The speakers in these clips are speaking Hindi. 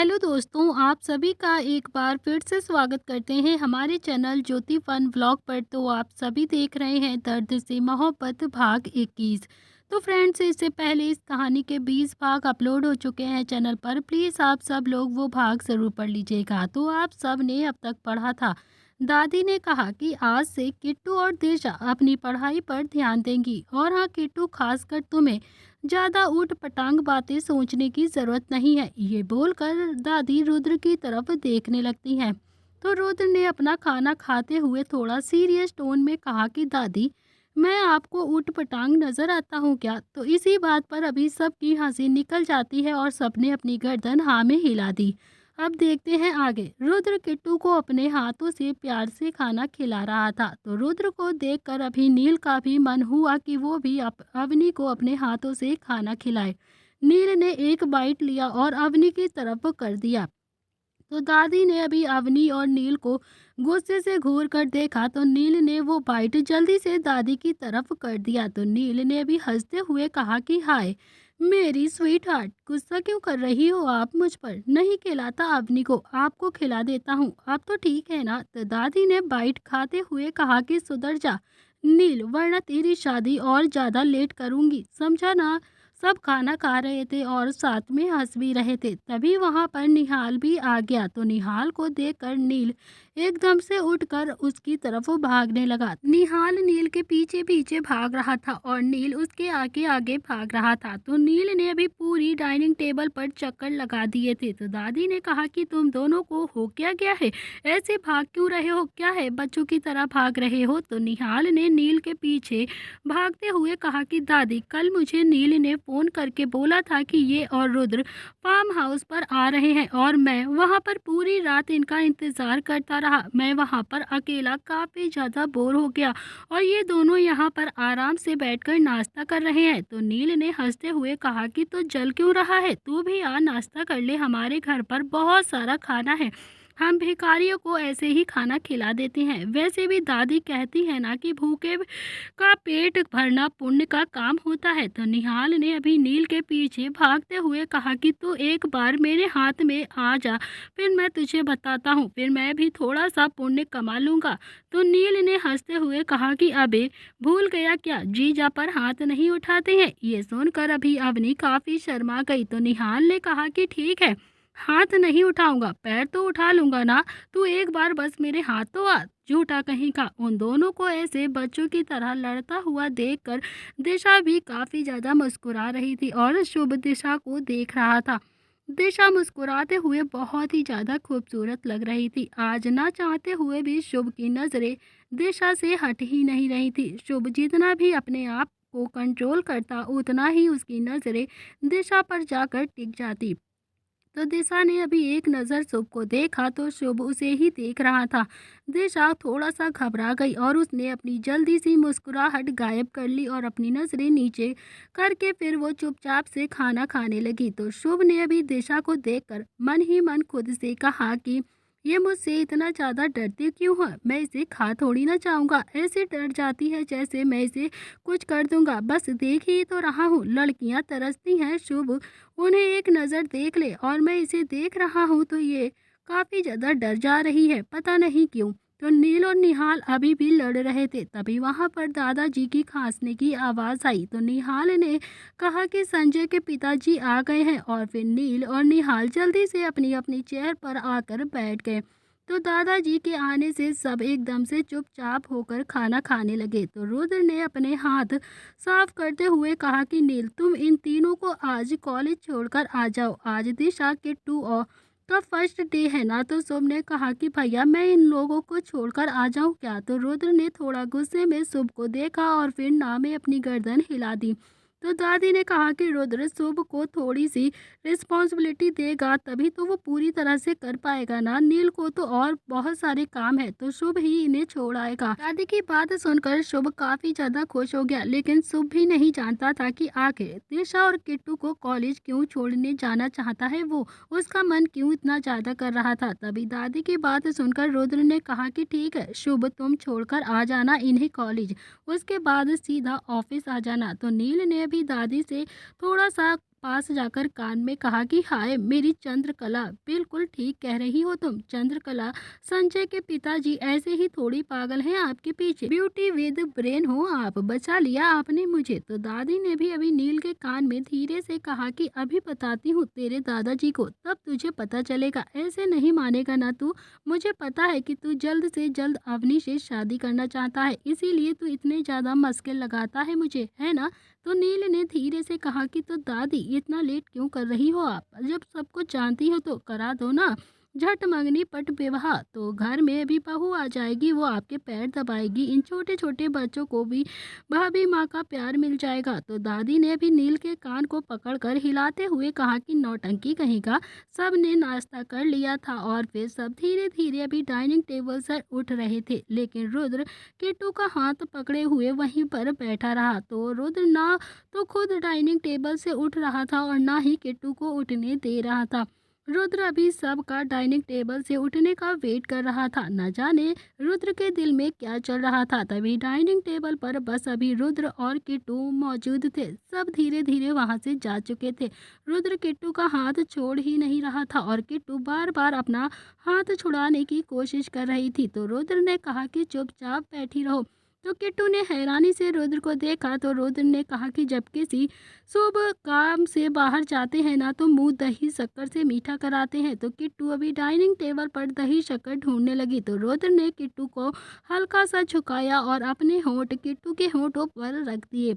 हेलो दोस्तों, आप सभी का एक बार फिर से स्वागत करते हैं हमारे चैनल ज्योति फन व्लॉग पर। तो आप सभी देख रहे हैं दर्द से मोहब्बत भाग 21। तो फ्रेंड्स, इससे पहले इस कहानी के 20 भाग अपलोड हो चुके हैं चैनल पर। प्लीज़ आप सब लोग वो भाग ज़रूर पढ़ लीजिएगा। तो आप सब ने अब तक पढ़ा था। दादी ने कहा कि आज से किट्टू और दिशा अपनी पढ़ाई पर ध्यान देंगी। और हाँ किट्टू, खासकर तुम्हें ज़्यादा ऊट पटांग बातें सोचने की ज़रूरत नहीं है। ये बोलकर दादी रुद्र की तरफ देखने लगती हैं। तो रुद्र ने अपना खाना खाते हुए थोड़ा सीरियस टोन में कहा कि दादी, मैं आपको ऊट पटांग नज़र आता हूँ क्या? तो इसी बात पर अभी सबकी हंसी निकल जाती है और सबने अपनी गर्दन हाँ में हिला दी। अब देखते हैं आगे। रुद्र किट्टू को अपने हाथों से प्यार से खाना खिला रहा था। तो रुद्र को देखकर अभी नील का भी मन हुआ कि वो भी अवनी को अपने हाथों से खाना खिलाए। नील ने एक बाइट लिया और अवनी की तरफ कर दिया। तो दादी ने अभी अवनी और नील को गुस्से से घूर कर देखा। तो नील ने वो बाइट जल्दी से दादी की तरफ कर दिया। तो नील ने अभी हंसते हुए कहा कि हाय मेरी स्वीट हार्ट, गुस्सा क्यों कर रही हो आप मुझ पर? नहीं खिलाता अवनी को, आपको खिला देता हूँ। अब तो ठीक है ना? तो दादी ने बाइट खाते हुए कहा कि सुधर जा नील, वरना तेरी शादी और ज्यादा लेट करूंगी, समझा ना? सब खाना खा रहे थे और साथ में हंस भी रहे थे। तभी वहां पर निहाल भी आ गया। तो निहाल को देखकर नील एकदम से उठकर उसकी तरफ भागने लगा। निहाल नील के पीछे पीछे भाग रहा था और नील उसके आगे आगे भाग रहा था। तो नील ने अभी पूरी डाइनिंग टेबल पर चक्कर लगा दिए थे। तो दादी ने कहा कि तुम दोनों को हो क्या गया है? ऐसे भाग क्यों रहे हो? क्या है, बच्चों की तरह भाग रहे हो? तो निहाल ने नील के पीछे भागते हुए कहा कि दादी, कल मुझे नील ने फोन करके बोला था कि ये और रुद्र फार्म हाउस पर आ रहे हैं और मैं वहां पर पूरी रात इनका इंतजार करता रहा। मैं वहां पर अकेला काफी ज्यादा बोर हो गया और ये दोनों यहाँ पर आराम से बैठकर नाश्ता कर रहे हैं। तो नील ने हंसते हुए कहा कि तो जल क्यों रहा है, तू भी आ नाश्ता कर ले, हमारे घर पर बहुत सारा खाना है, हम भिखारियों को ऐसे ही खाना खिला देते हैं। वैसे भी दादी कहती है ना कि भूखे का पेट भरना पुण्य का काम होता है। तो निहाल ने अभी नील के पीछे भागते हुए कहा कि तू एक बार मेरे हाथ में आ जा, फिर मैं तुझे बताता हूँ, फिर मैं भी थोड़ा सा पुण्य कमा लूंगा। तो नील ने हंसते हुए कहा कि अबे भूल गया क्या, जीजा पर हाथ नहीं उठाते हैं? ये सुनकर अभी अवनी काफी शर्मा गई। तो निहाल ने कहा कि ठीक है, हाथ नहीं उठाऊंगा, पैर तो उठा लूंगा ना। तू एक बार बस मेरे हाथ तो आ, झूठा कहीं का। उन दोनों को ऐसे बच्चों की तरह लड़ता हुआ देखकर दिशा भी काफी ज्यादा मुस्कुरा रही थी और शुभ दिशा को देख रहा था। दिशा मुस्कुराते हुए बहुत ही ज्यादा खूबसूरत लग रही थी। आज ना चाहते हुए भी शुभ की नजरें दिशा से हट ही नहीं रही थी। शुभ जितना भी अपने आप को कंट्रोल करता, उतना ही उसकी नजरें दिशा पर जाकर टिक जाती। तो दिशा ने अभी एक नज़र शुभ को देखा तो शुभ उसे ही देख रहा था। दिशा थोड़ा सा घबरा गई और उसने अपनी जल्दी सी मुस्कुराहट गायब कर ली और अपनी नज़रें नीचे करके फिर वो चुपचाप से खाना खाने लगी। तो शुभ ने अभी दिशा को देखकर मन ही मन खुद से कहा कि ये मुझसे इतना ज़्यादा डरती क्यों है? मैं इसे खा थोड़ी ना चाहूँगा, ऐसे डर जाती है जैसे मैं इसे कुछ कर दूंगा। बस देख ही तो रहा हूँ, लड़कियाँ तरसती हैं शुभ, उन्हें एक नज़र देख ले। और मैं इसे देख रहा हूँ तो ये काफ़ी ज़्यादा डर जा रही है, पता नहीं क्यों। तो नील और निहाल अभी भी लड़ रहे थे। तभी वहाँ पर दादाजी की खांसने की आवाज़ आई। तो निहाल ने कहा कि संजय के पिताजी आ गए हैं और फिर नील और निहाल जल्दी से अपनी अपनी चेयर पर आकर बैठ गए। तो दादाजी के आने से सब एकदम से चुपचाप होकर खाना खाने लगे। तो रुद्र ने अपने हाथ साफ करते हुए कहा कि नील, तुम इन तीनों को आज कॉलेज छोड़कर आ जाओ, आज दिशा किट्टू और का फर्स्ट डे है ना। तो शुभ ने कहा कि भैया मैं इन लोगों को छोड़कर आ जाऊं क्या? तो रुद्र ने थोड़ा गुस्से में शुभ को देखा और फिर ना में अपनी गर्दन हिला दी। तो दादी ने कहा कि रुद्र शुभ को थोड़ी सी रिस्पॉन्सिबिलिटी देगा तभी तो वो पूरी तरह से कर पाएगा ना। नील को तो और बहुत सारे काम है तो शुभ ही इन्हें छोड़ आएगा। दादी की बात सुनकर शुभ काफी ज्यादा खुश हो गया, लेकिन शुभ भी नहीं जानता था कि आखिर दिशा और किट्टू को कॉलेज क्यों छोड़ने जाना चाहता है वो, उसका मन क्यों इतना ज्यादा कर रहा था। तभी दादी की बात सुनकर रुद्र ने कहा कि ठीक है शुभ, तुम छोड़कर आ जाना इन्हें कॉलेज, उसके बाद सीधा ऑफिस आ जाना। तो नील ने भी दादी से थोड़ा सा पास जाकर कान में कहा कि हाय मेरी चंद्रकला, बिल्कुल ठीक कह रही हो तुम चंद्रकला। संजय के पिताजी ऐसे ही थोड़ी पागल हैं आपके पीछे, ब्यूटी विद ब्रेन हो आप, बचा लिया आपने मुझे। तो दादी ने भी अभी नील के कान में धीरे से कहा कि अभी बताती हूँ तेरे दादाजी को, तब तुझे पता चलेगा, ऐसे नहीं मानेगा ना तू। मुझे पता है कि तू जल्द से जल्द अवनी से शादी करना चाहता है, इसीलिए तू इतने ज़्यादा मस्के लगाता है मुझे, है ना। तो नील ने धीरे से कहा कि तो दादी इतना लेट क्यों कर रही हो आप, जब सब कुछ जानती हो तो करा दो ना, झट मंगनी पट विवाह। तो घर में अभी बहू आ जाएगी, वो आपके पैर दबाएगी, इन छोटे छोटे बच्चों को भी भाभी माँ का प्यार मिल जाएगा। तो दादी ने भी नील के कान को पकड़कर हिलाते हुए कहा कि नौटंकी कहेगा। सब ने नाश्ता कर लिया था और फिर सब धीरे धीरे अभी डाइनिंग टेबल से उठ रहे थे, लेकिन रुद्र किट्टू का हाथ पकड़े हुए वहीं पर बैठा रहा। तो रुद्र ना तो खुद डाइनिंग टेबल से उठ रहा था और ना ही किट्टू को उठने दे रहा था। रुद्र अभी सबका डाइनिंग टेबल से उठने का वेट कर रहा था, न जाने रुद्र के दिल में क्या चल रहा था। तभी डाइनिंग टेबल पर बस अभी रुद्र और किट्टू मौजूद थे, सब धीरे धीरे वहां से जा चुके थे। रुद्र किट्टू का हाथ छोड़ ही नहीं रहा था और किट्टू बार बार अपना हाथ छुड़ाने की कोशिश कर रही थी। तो रुद्र ने कहा कि चुपचाप बैठी रहो। तो किट्टू ने हैरानी से रुद्र को देखा। तो रुद्र ने कहा कि जब किसी शुभ काम से बाहर जाते हैं ना तो मुंह दही शक्कर से मीठा कराते हैं। तो किट्टू अभी डाइनिंग टेबल पर दही शक्कर ढूंढने लगी। तो रुद्र ने किट्टू को हल्का सा झुकाया और अपने होंठ किट्टू के होंठों पर रख दिए।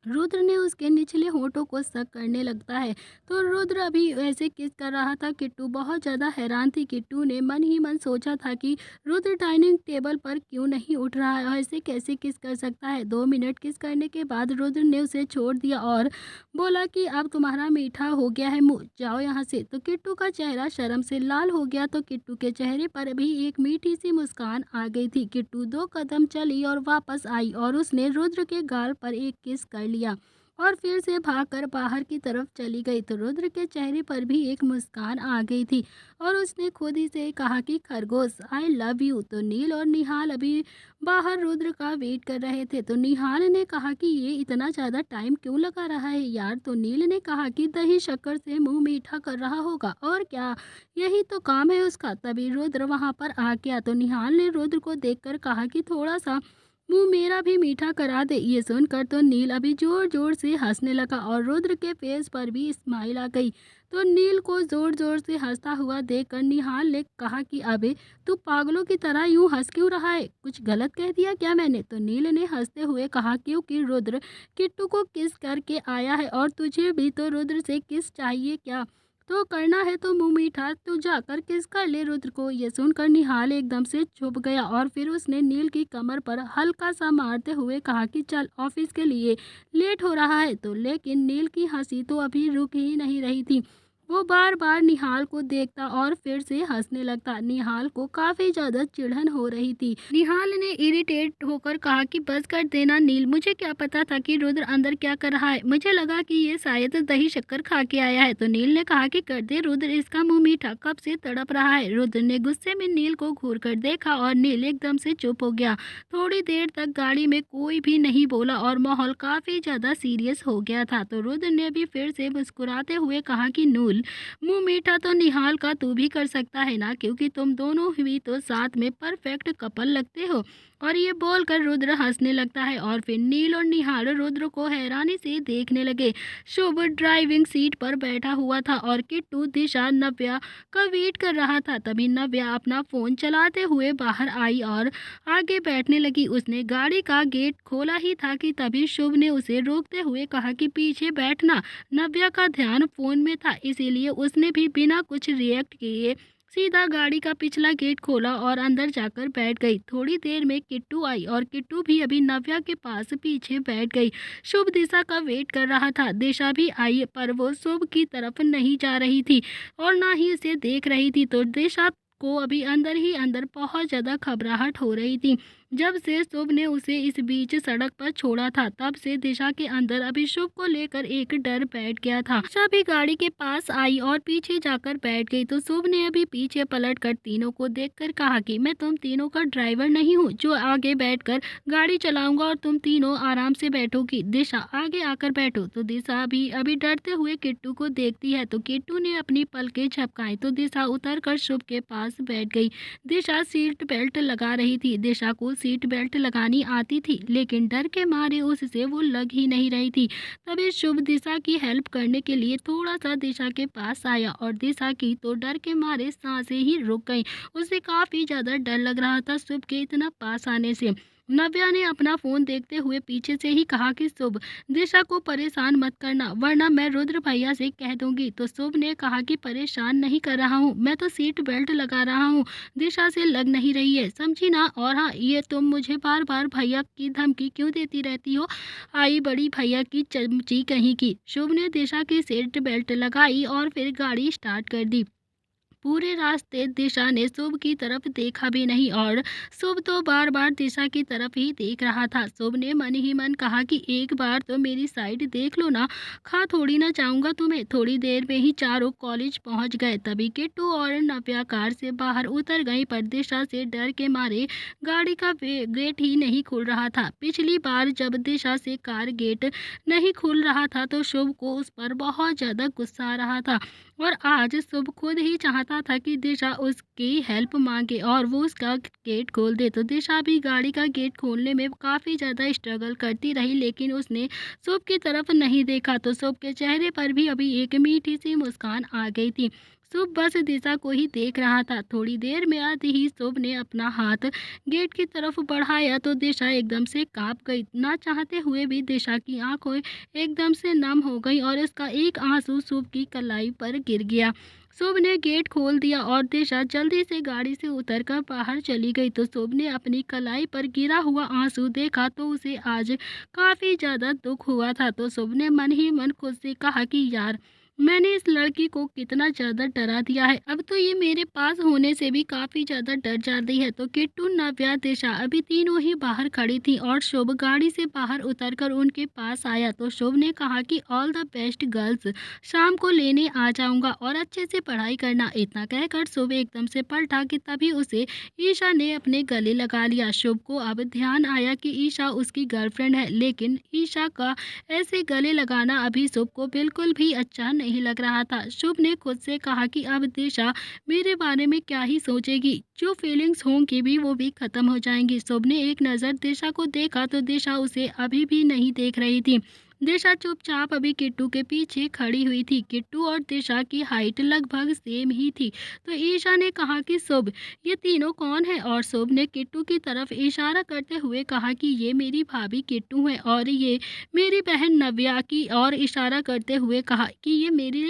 रुद्र ने उसके निचले होठों को शक करने लगता है। तो रुद्र अभी ऐसे किस कर रहा था, किट्टू बहुत ज़्यादा हैरान थी। किट्टू ने मन ही मन सोचा था कि रुद्र डाइनिंग टेबल पर क्यों नहीं उठ रहा है, ऐसे कैसे किस कर सकता है। 2 मिनट किस करने के बाद रुद्र ने उसे छोड़ दिया और बोला कि अब तुम्हारा मीठा हो गया है मुँह, जाओ यहाँ से। तो किट्टू का चेहरा शर्म से लाल हो गया। तो किट्टू के चेहरे पर भी एक मीठी सी मुस्कान आ गई थी। किट्टू 2 कदम चली और वापस आई और उसने रुद्र के गाल पर एक किस कर लिया और फिर से भागकर बाहर की तरफ चली गई। तो रुद्र के चेहरे पर भी एक मुस्कान आ गई थी और उसने खुद ही से कहा कि खरगोश आई लव यू। तो नील और निहाल अभी बाहर रुद्र का वेट कर रहे थे। तो निहाल ने कहा कि ये इतना ज़्यादा टाइम क्यों लगा रहा है यार। तो नील ने कहा कि दही शक्कर से मुंह मीठा कर रहा होगा और क्या, यही तो काम है उसका। तभी रुद्र वहां पर आ गया। तो निहाल ने रुद्र को देखकर कहा कि थोड़ा सा मुंह मेरा भी मीठा करा दे। ये सुनकर तो नील अभी जोर जोर से हंसने लगा और रुद्र के फेस पर भी स्माइल आ गई। तो नील को जोर जोर से हंसता हुआ देखकर निहाल ने कहा कि अबे तू पागलों की तरह यूं हंस क्यों रहा है, कुछ गलत कह दिया क्या मैंने। तो नील ने हंसते हुए कहा क्योंकि रुद्र किट्टू को किस करके आया है और तुझे भी तो रुद्र से किस चाहिए क्या, तो करना है तो मुंह मीठा तो जाकर किस कर ले रुद्र को। ये सुनकर निहाल एकदम से चुप गया और फिर उसने नील की कमर पर हल्का सा मारते हुए कहा कि चल ऑफिस के लिए लेट हो रहा है। तो लेकिन नील की हंसी तो अभी रुक ही नहीं रही थी, वो बार बार निहाल को देखता और फिर से हंसने लगता। निहाल को काफी ज्यादा चिढ़न हो रही थी। निहाल ने इरिटेट होकर कहा कि बस कर देना नील, मुझे क्या पता था कि रुद्र अंदर क्या कर रहा है, मुझे लगा कि ये शायद दही शक्कर खा के आया है। तो नील ने कहा कि कर दे रुद्र इसका मुंह मीठा, कब से तड़प रहा है। रुद्र ने गुस्से में नील को घूर कर देखा और नील एकदम से चुप हो गया। थोड़ी देर तक गाड़ी में कोई भी नहीं बोला और माहौल काफी ज्यादा सीरियस हो गया था। तो रुद्र ने भी फिर से मुस्कुराते हुए कहा कि नूल मुंह मीठा तो निहाल का तू भी कर सकता है ना, क्योंकि तुम दोनों भी तो साथ में परफेक्ट कपल लगते हो। और ये बोलकर रुद्र हंसने लगता है और फिर नील और निहाल रुद्र को हैरानी से देखने लगे। शुभ ड्राइविंग सीट पर बैठा हुआ था और किट्टू दिशा नव्या का वेट कर रहा था। तभी नव्या अपना फोन चलाते हुए बाहर आई और आगे बैठने लगी। उसने गाड़ी का गेट खोला ही था कि तभी शुभ ने उसे रोकते हुए कहा कि पीछे बैठना। नव्या का ध्यान फोन में था, इसीलिए उसने भी बिना कुछ रिएक्ट किए सीधा गाड़ी का पिछला गेट खोला और अंदर जाकर बैठ गई। थोड़ी देर में किट्टू आई और किट्टू भी अभी नव्या के पास पीछे बैठ गई। शुभ दिशा का वेट कर रहा था। दिशा भी आई पर वो शुभ की तरफ नहीं जा रही थी और ना ही उसे देख रही थी। तो दिशा को अभी अंदर ही अंदर बहुत ज़्यादा घबराहट हो रही थी। जब से शुभ ने उसे इस बीच सड़क पर छोड़ा था, तब से दिशा के अंदर अभी शुभ को लेकर एक डर बैठ गया था। दिशा भी गाड़ी के पास आई और पीछे जाकर बैठ गई तो शुभ ने अभी पीछे पलटकर तीनों को देखकर कहा कि मैं तुम तीनों का ड्राइवर नहीं हूँ जो आगे बैठकर गाड़ी चलाऊंगा और तुम तीनों आराम से बैठोगी। दिशा आगे आकर बैठो। तो दिशा भी अभी डरते हुए किट्टू को देखती है तो किट्टू ने अपनी पलकें झपकाई तो दिशा उतरकर शुभ के पास बैठ गई। दिशा सीट बेल्ट लगा रही थी। दिशा को सीट बेल्ट लगानी आती थी लेकिन डर के मारे उससे वो लग ही नहीं रही थी। तभी शुभ दिशा की हेल्प करने के लिए थोड़ा सा दिशा के पास आया और दिशा की तो डर के मारे सांसें ही रुक गईं। उसे काफी ज्यादा डर लग रहा था शुभ के इतना पास आने से। नव्या ने अपना फोन देखते हुए पीछे से ही कहा कि शुभ, दिशा को परेशान मत करना वरना मैं रुद्र भैया से कह दूंगी। तो शुभ ने कहा कि परेशान नहीं कर रहा हूँ, मैं तो सीट बेल्ट लगा रहा हूँ, दिशा से लग नहीं रही है, समझी ना। और हाँ, ये तुम मुझे बार बार भैया की धमकी क्यों देती रहती हो, आई बड़ी भैया की चमची कहीं की। शुभ ने दिशा की सीट बेल्ट लगाई और फिर गाड़ी स्टार्ट कर दी। पूरे रास्ते दिशा ने शुभ की तरफ देखा भी नहीं और शुभ तो बार बार दिशा की तरफ ही देख रहा था। शुभ ने मन ही मन कहा कि एक बार तो मेरी साइड देख लो ना, खा थोड़ी ना चाहूंगा तुम्हें। थोड़ी देर में ही चारों कॉलेज पहुंच गए। तभी किट्टू और नव्या कार से बाहर उतर गई पर दिशा से डर के मारे गाड़ी का गेट ही नहीं खुल रहा था। पिछली बार जब दिशा से कार गेट नहीं खुल रहा था तो शुभ को उस पर बहुत ज्यादा गुस्सा आ रहा था और आज शुभ खुद ही चाहता था कि दिशा उसकी हेल्प मांगे और वो उसका गेट खोल दे। तो दिशा भी गाड़ी का गेट खोलने में काफ़ी ज़्यादा स्ट्रगल करती रही लेकिन उसने शुभ की तरफ नहीं देखा। तो शुभ के चेहरे पर भी अभी एक मीठी सी मुस्कान आ गई थी। शुभ बस दिशा को ही देख रहा था। थोड़ी देर में आते ही शुभ ने अपना हाथ गेट की तरफ बढ़ाया तो दिशा एकदम से कांप गई। ना चाहते हुए भी दिशा की आंखों एकदम से नम हो गई और उसका एक आंसू शुभ की कलाई पर गिर गया। शुभ ने गेट खोल दिया और दिशा जल्दी से गाड़ी से उतरकर बाहर चली गई। तो शुभ ने अपनी कलाई पर गिरा हुआ आंसू देखा तो उसे आज काफी ज्यादा दुख हुआ था। तो शुभ ने मन ही मन खुद से कहा कि यार, मैंने इस लड़की को कितना ज्यादा डरा दिया है, अब तो ये मेरे पास होने से भी काफी ज्यादा डर जाती है। तो किट्टू, नव्या, दिशा अभी तीनों ही बाहर खड़ी थी और शुभ गाड़ी से बाहर उतरकर उनके पास आया। तो शुभ ने कहा कि ऑल द बेस्ट गर्ल्स, शाम को लेने आ जाऊंगा और अच्छे से पढ़ाई करना। इतना कहकर शुभ एकदम से पलटा कि तभी उसे ईशा ने अपने गले लगा लिया। शुभ को अब ध्यान आया कि ईशा उसकी गर्लफ्रेंड है लेकिन ईशा का ऐसे गले लगाना अभी शुभ को बिल्कुल भी अच्छा नहीं लग रहा था। शुभ ने खुद से कहा कि अब दिशा मेरे बारे में क्या ही सोचेगी, जो फीलिंग्स होंगी भी वो भी खत्म हो जाएंगी। शुभ ने एक नज़र दिशा को देखा तो दिशा उसे अभी भी नहीं देख रही थी। दिशा चुपचाप अभी किट्टू के पीछे खड़ी हुई थी। किट्टू और दिशा की हाइट लगभग सेम ही थी। तो ईशा ने कहा कि शुभ, ये तीनों कौन है? और शुभ ने किट्टू की तरफ इशारा करते हुए कहा कि ये मेरी भाभी किट्टू है और ये मेरी बहन नव्या की और इशारा करते हुए कहा कि ये मेरी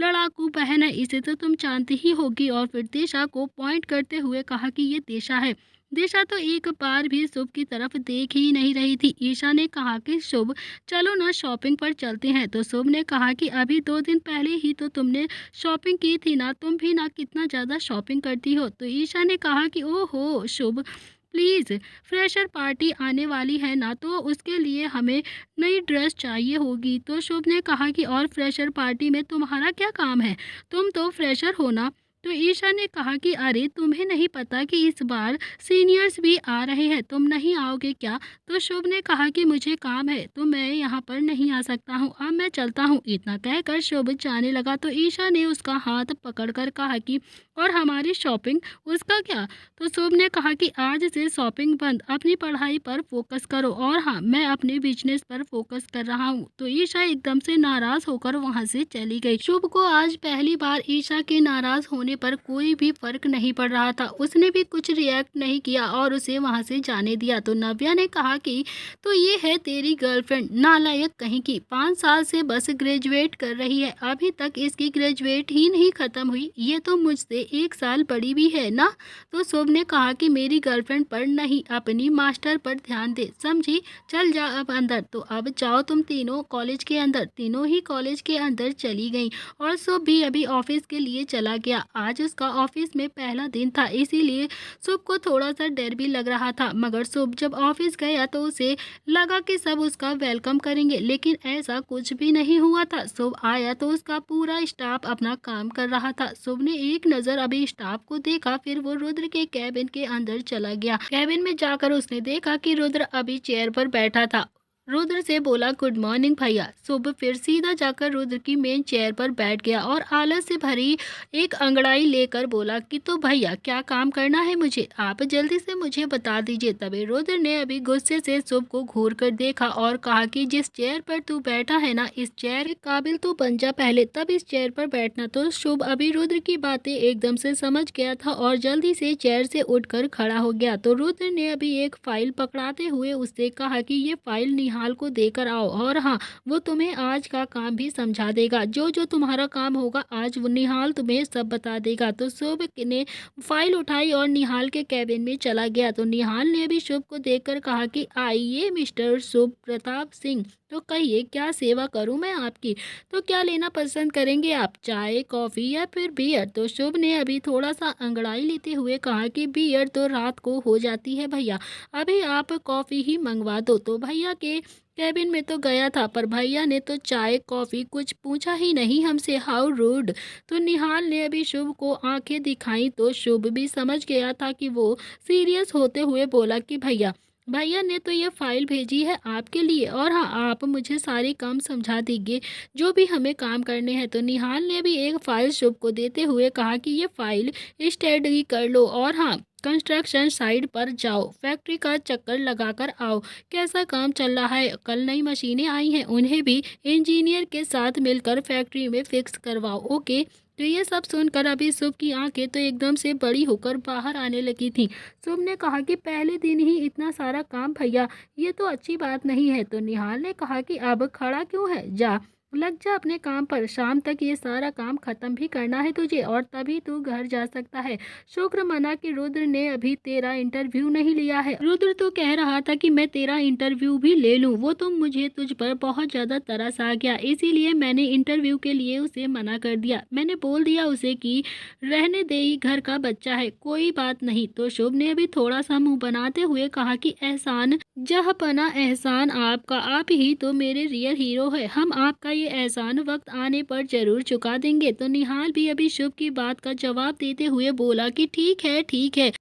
लड़ाकू बहन है, इसे तो तुम जानती ही होगी। और फिर दिशा को पॉइंट करते हुए कहा कि ये दिशा है। दिशा तो एक बार भी शुभ की तरफ देख ही नहीं रही थी। ईशा ने कहा कि शुभ, चलो ना शॉपिंग पर चलते हैं। तो शुभ ने कहा कि अभी 2 दिन पहले ही तो तुमने शॉपिंग की थी ना, तुम भी ना कितना ज़्यादा शॉपिंग करती हो। तो ईशा ने कहा कि ओहो शुभ, प्लीज़, फ्रेशर पार्टी आने वाली है ना, तो उसके लिए हमें नई ड्रेस चाहिए होगी। तो शुभ ने कहा कि और फ्रेशर पार्टी में तुम्हारा क्या काम है, तुम तो फ्रेशर हो ना। तो ईशा ने कहा कि अरे तुम्हें नहीं पता कि इस बार सीनियर्स भी आ रहे हैं, तुम नहीं आओगे क्या? तो शुभ ने कहा कि मुझे काम है तो मैं यहाँ पर नहीं आ सकता हूँ, अब मैं चलता हूँ। इतना कहकर शुभ जाने लगा तो ईशा ने उसका हाथ पकड़कर कहा कि और हमारी शॉपिंग, उसका क्या? तो शुभ ने कहा कि आज से शॉपिंग बंद, अपनी पढ़ाई पर फोकस करो। और हाँ, मैं अपने बिजनेस पर फोकस कर रहा हूँ। तो ईशा एकदम से नाराज होकर वहाँ से चली गई। शुभ को आज पहली बार ईशा के नाराज होने पर कोई भी फर्क नहीं पड़ रहा था। उसने भी कुछ रिएक्ट नहीं किया और उसे वहाँ से जाने दिया। तो नव्या ने कहा कि तो ये है तेरी गर्लफ्रेंड, नालायक कहीं की, 5 साल से बस ग्रेजुएट कर रही है, अभी तक इसकी ग्रेजुएट ही नहीं खत्म हुई, ये तो मुझसे 1 साल बड़ी भी है ना। तो शुभ ने कहा कि मेरी गर्लफ्रेंड पर नहीं, अपनी मास्टर पर ध्यान दे, समझी? चल जा अब अंदर। तो अब जाओ तुम तीनों कॉलेज के अंदर। तीनों ही कॉलेज के अंदर चली गई और शुभ भी अभी ऑफिस के लिए चला गया। आज उसका ऑफिस में पहला दिन था, इसीलिए शुभ को थोड़ा सा डर भी लग रहा था। मगर शुभ जब ऑफिस गया तो उसे लगा कि सब उसका वेलकम करेंगे, लेकिन ऐसा कुछ भी नहीं हुआ था। शुभ आया तो उसका पूरा स्टाफ अपना काम कर रहा था। शुभ ने एक नज़र अभी स्टाफ को देखा, फिर वो रुद्र के कैबिन के अंदर चला गया। कैबिन में जाकर उसने देखा कि रुद्र अभी चेयर पर बैठा था। रुद्र से बोला, गुड मॉर्निंग भैया। शुभ फिर सीधा जाकर रुद्र की मेन चेयर पर बैठ गया और आलस से भरी एक अंगड़ाई लेकर बोला कि तो भैया क्या काम करना है मुझे, आप जल्दी से मुझे बता दीजिए। तभी रुद्र ने अभी गुस्से से शुभ को घूर कर देखा और कहा कि जिस चेयर पर तू बैठा है ना, इस चेयर के काबिल तू बन जा पहले, तब इस चेयर पर बैठना। तो शुभ अभी रुद्र की बातें एकदम से समझ गया था और जल्दी से चेयर से उठकर खड़ा हो गया। तो रुद्र ने अभी एक फाइल पकड़ाते हुए उससे कहा कि ये फाइल निहाल को देकर आओ, और हाँ, वो तुम्हें आज का काम भी समझा देगा। जो जो तुम्हारा काम होगा आज वो निहाल तुम्हें सब बता देगा। तो शुभ ने फाइल उठाई और निहाल के कैबिन में चला गया। तो निहाल ने भी शुभ को देखकर कहा कि आइए मिस्टर शुभ प्रताप सिंह, तो कहिए क्या सेवा करूं मैं आपकी। तो क्या लेना पसंद करेंगे आप, चाय, कॉफ़ी या फिर बियर। तो शुभ ने अभी थोड़ा सा अंगड़ाई लेते हुए कहा कि बियर तो रात को हो जाती है भैया, अभी आप कॉफ़ी ही मंगवा दो। तो भैया के कैबिन में तो गया था, पर भैया ने तो चाय कॉफ़ी कुछ पूछा ही नहीं हमसे, हाउ रूड। तो निहाल ने अभी शुभ को आंखें दिखाई तो शुभ भी समझ गया था कि वो सीरियस होते हुए बोला कि भैया भैया ने तो ये फाइल भेजी है आपके लिए, और हाँ, आप मुझे सारे काम समझा दीजिए जो भी हमें काम करने हैं। तो निहाल ने भी एक फाइल शुभ को देते हुए कहा कि ये फाइल स्टडी कर लो, और हाँ, कंस्ट्रक्शन साइट पर जाओ, फैक्ट्री का चक्कर लगाकर आओ, कैसा काम चल रहा है। कल नई मशीनें आई हैं, उन्हें भी इंजीनियर के साथ मिलकर फैक्ट्री में फिक्स करवाओ, ओके। तो ये सब सुनकर अभी शुभ की आंखें तो एकदम से बड़ी होकर बाहर आने लगी थी। शुभ ने कहा कि पहले दिन ही इतना सारा काम भैया, ये तो अच्छी बात नहीं है। तो निहाल ने कहा कि अब खड़ा क्यों है, जा लग जा अपने काम पर, शाम तक ये सारा काम खत्म भी करना है तुझे, और तभी तू घर जा सकता है। शुक्र मना कि रुद्र ने अभी तेरा इंटरव्यू नहीं लिया है। रुद्र तो कह रहा था कि मैं तेरा इंटरव्यू भी ले लूं, वो तो मुझे तुझ पर बहुत ज्यादा तरस आ गया, इसीलिए मैंने इंटरव्यू के लिए उसे मना कर दिया। मैंने बोल दिया उसे कि रहने दे, ही घर का बच्चा है, कोई बात नहीं। तो शुभ ने अभी थोड़ा सा मुंह बनाते हुए कहा कि एहसान जहाँपना एहसान आपका, आप ही तो मेरे रियल हीरो है, हम आपका ये एहसान वक्त आने पर जरूर चुका देंगे। तो निहाल भी अभी शुभ की बात का जवाब देते हुए बोला कि ठीक है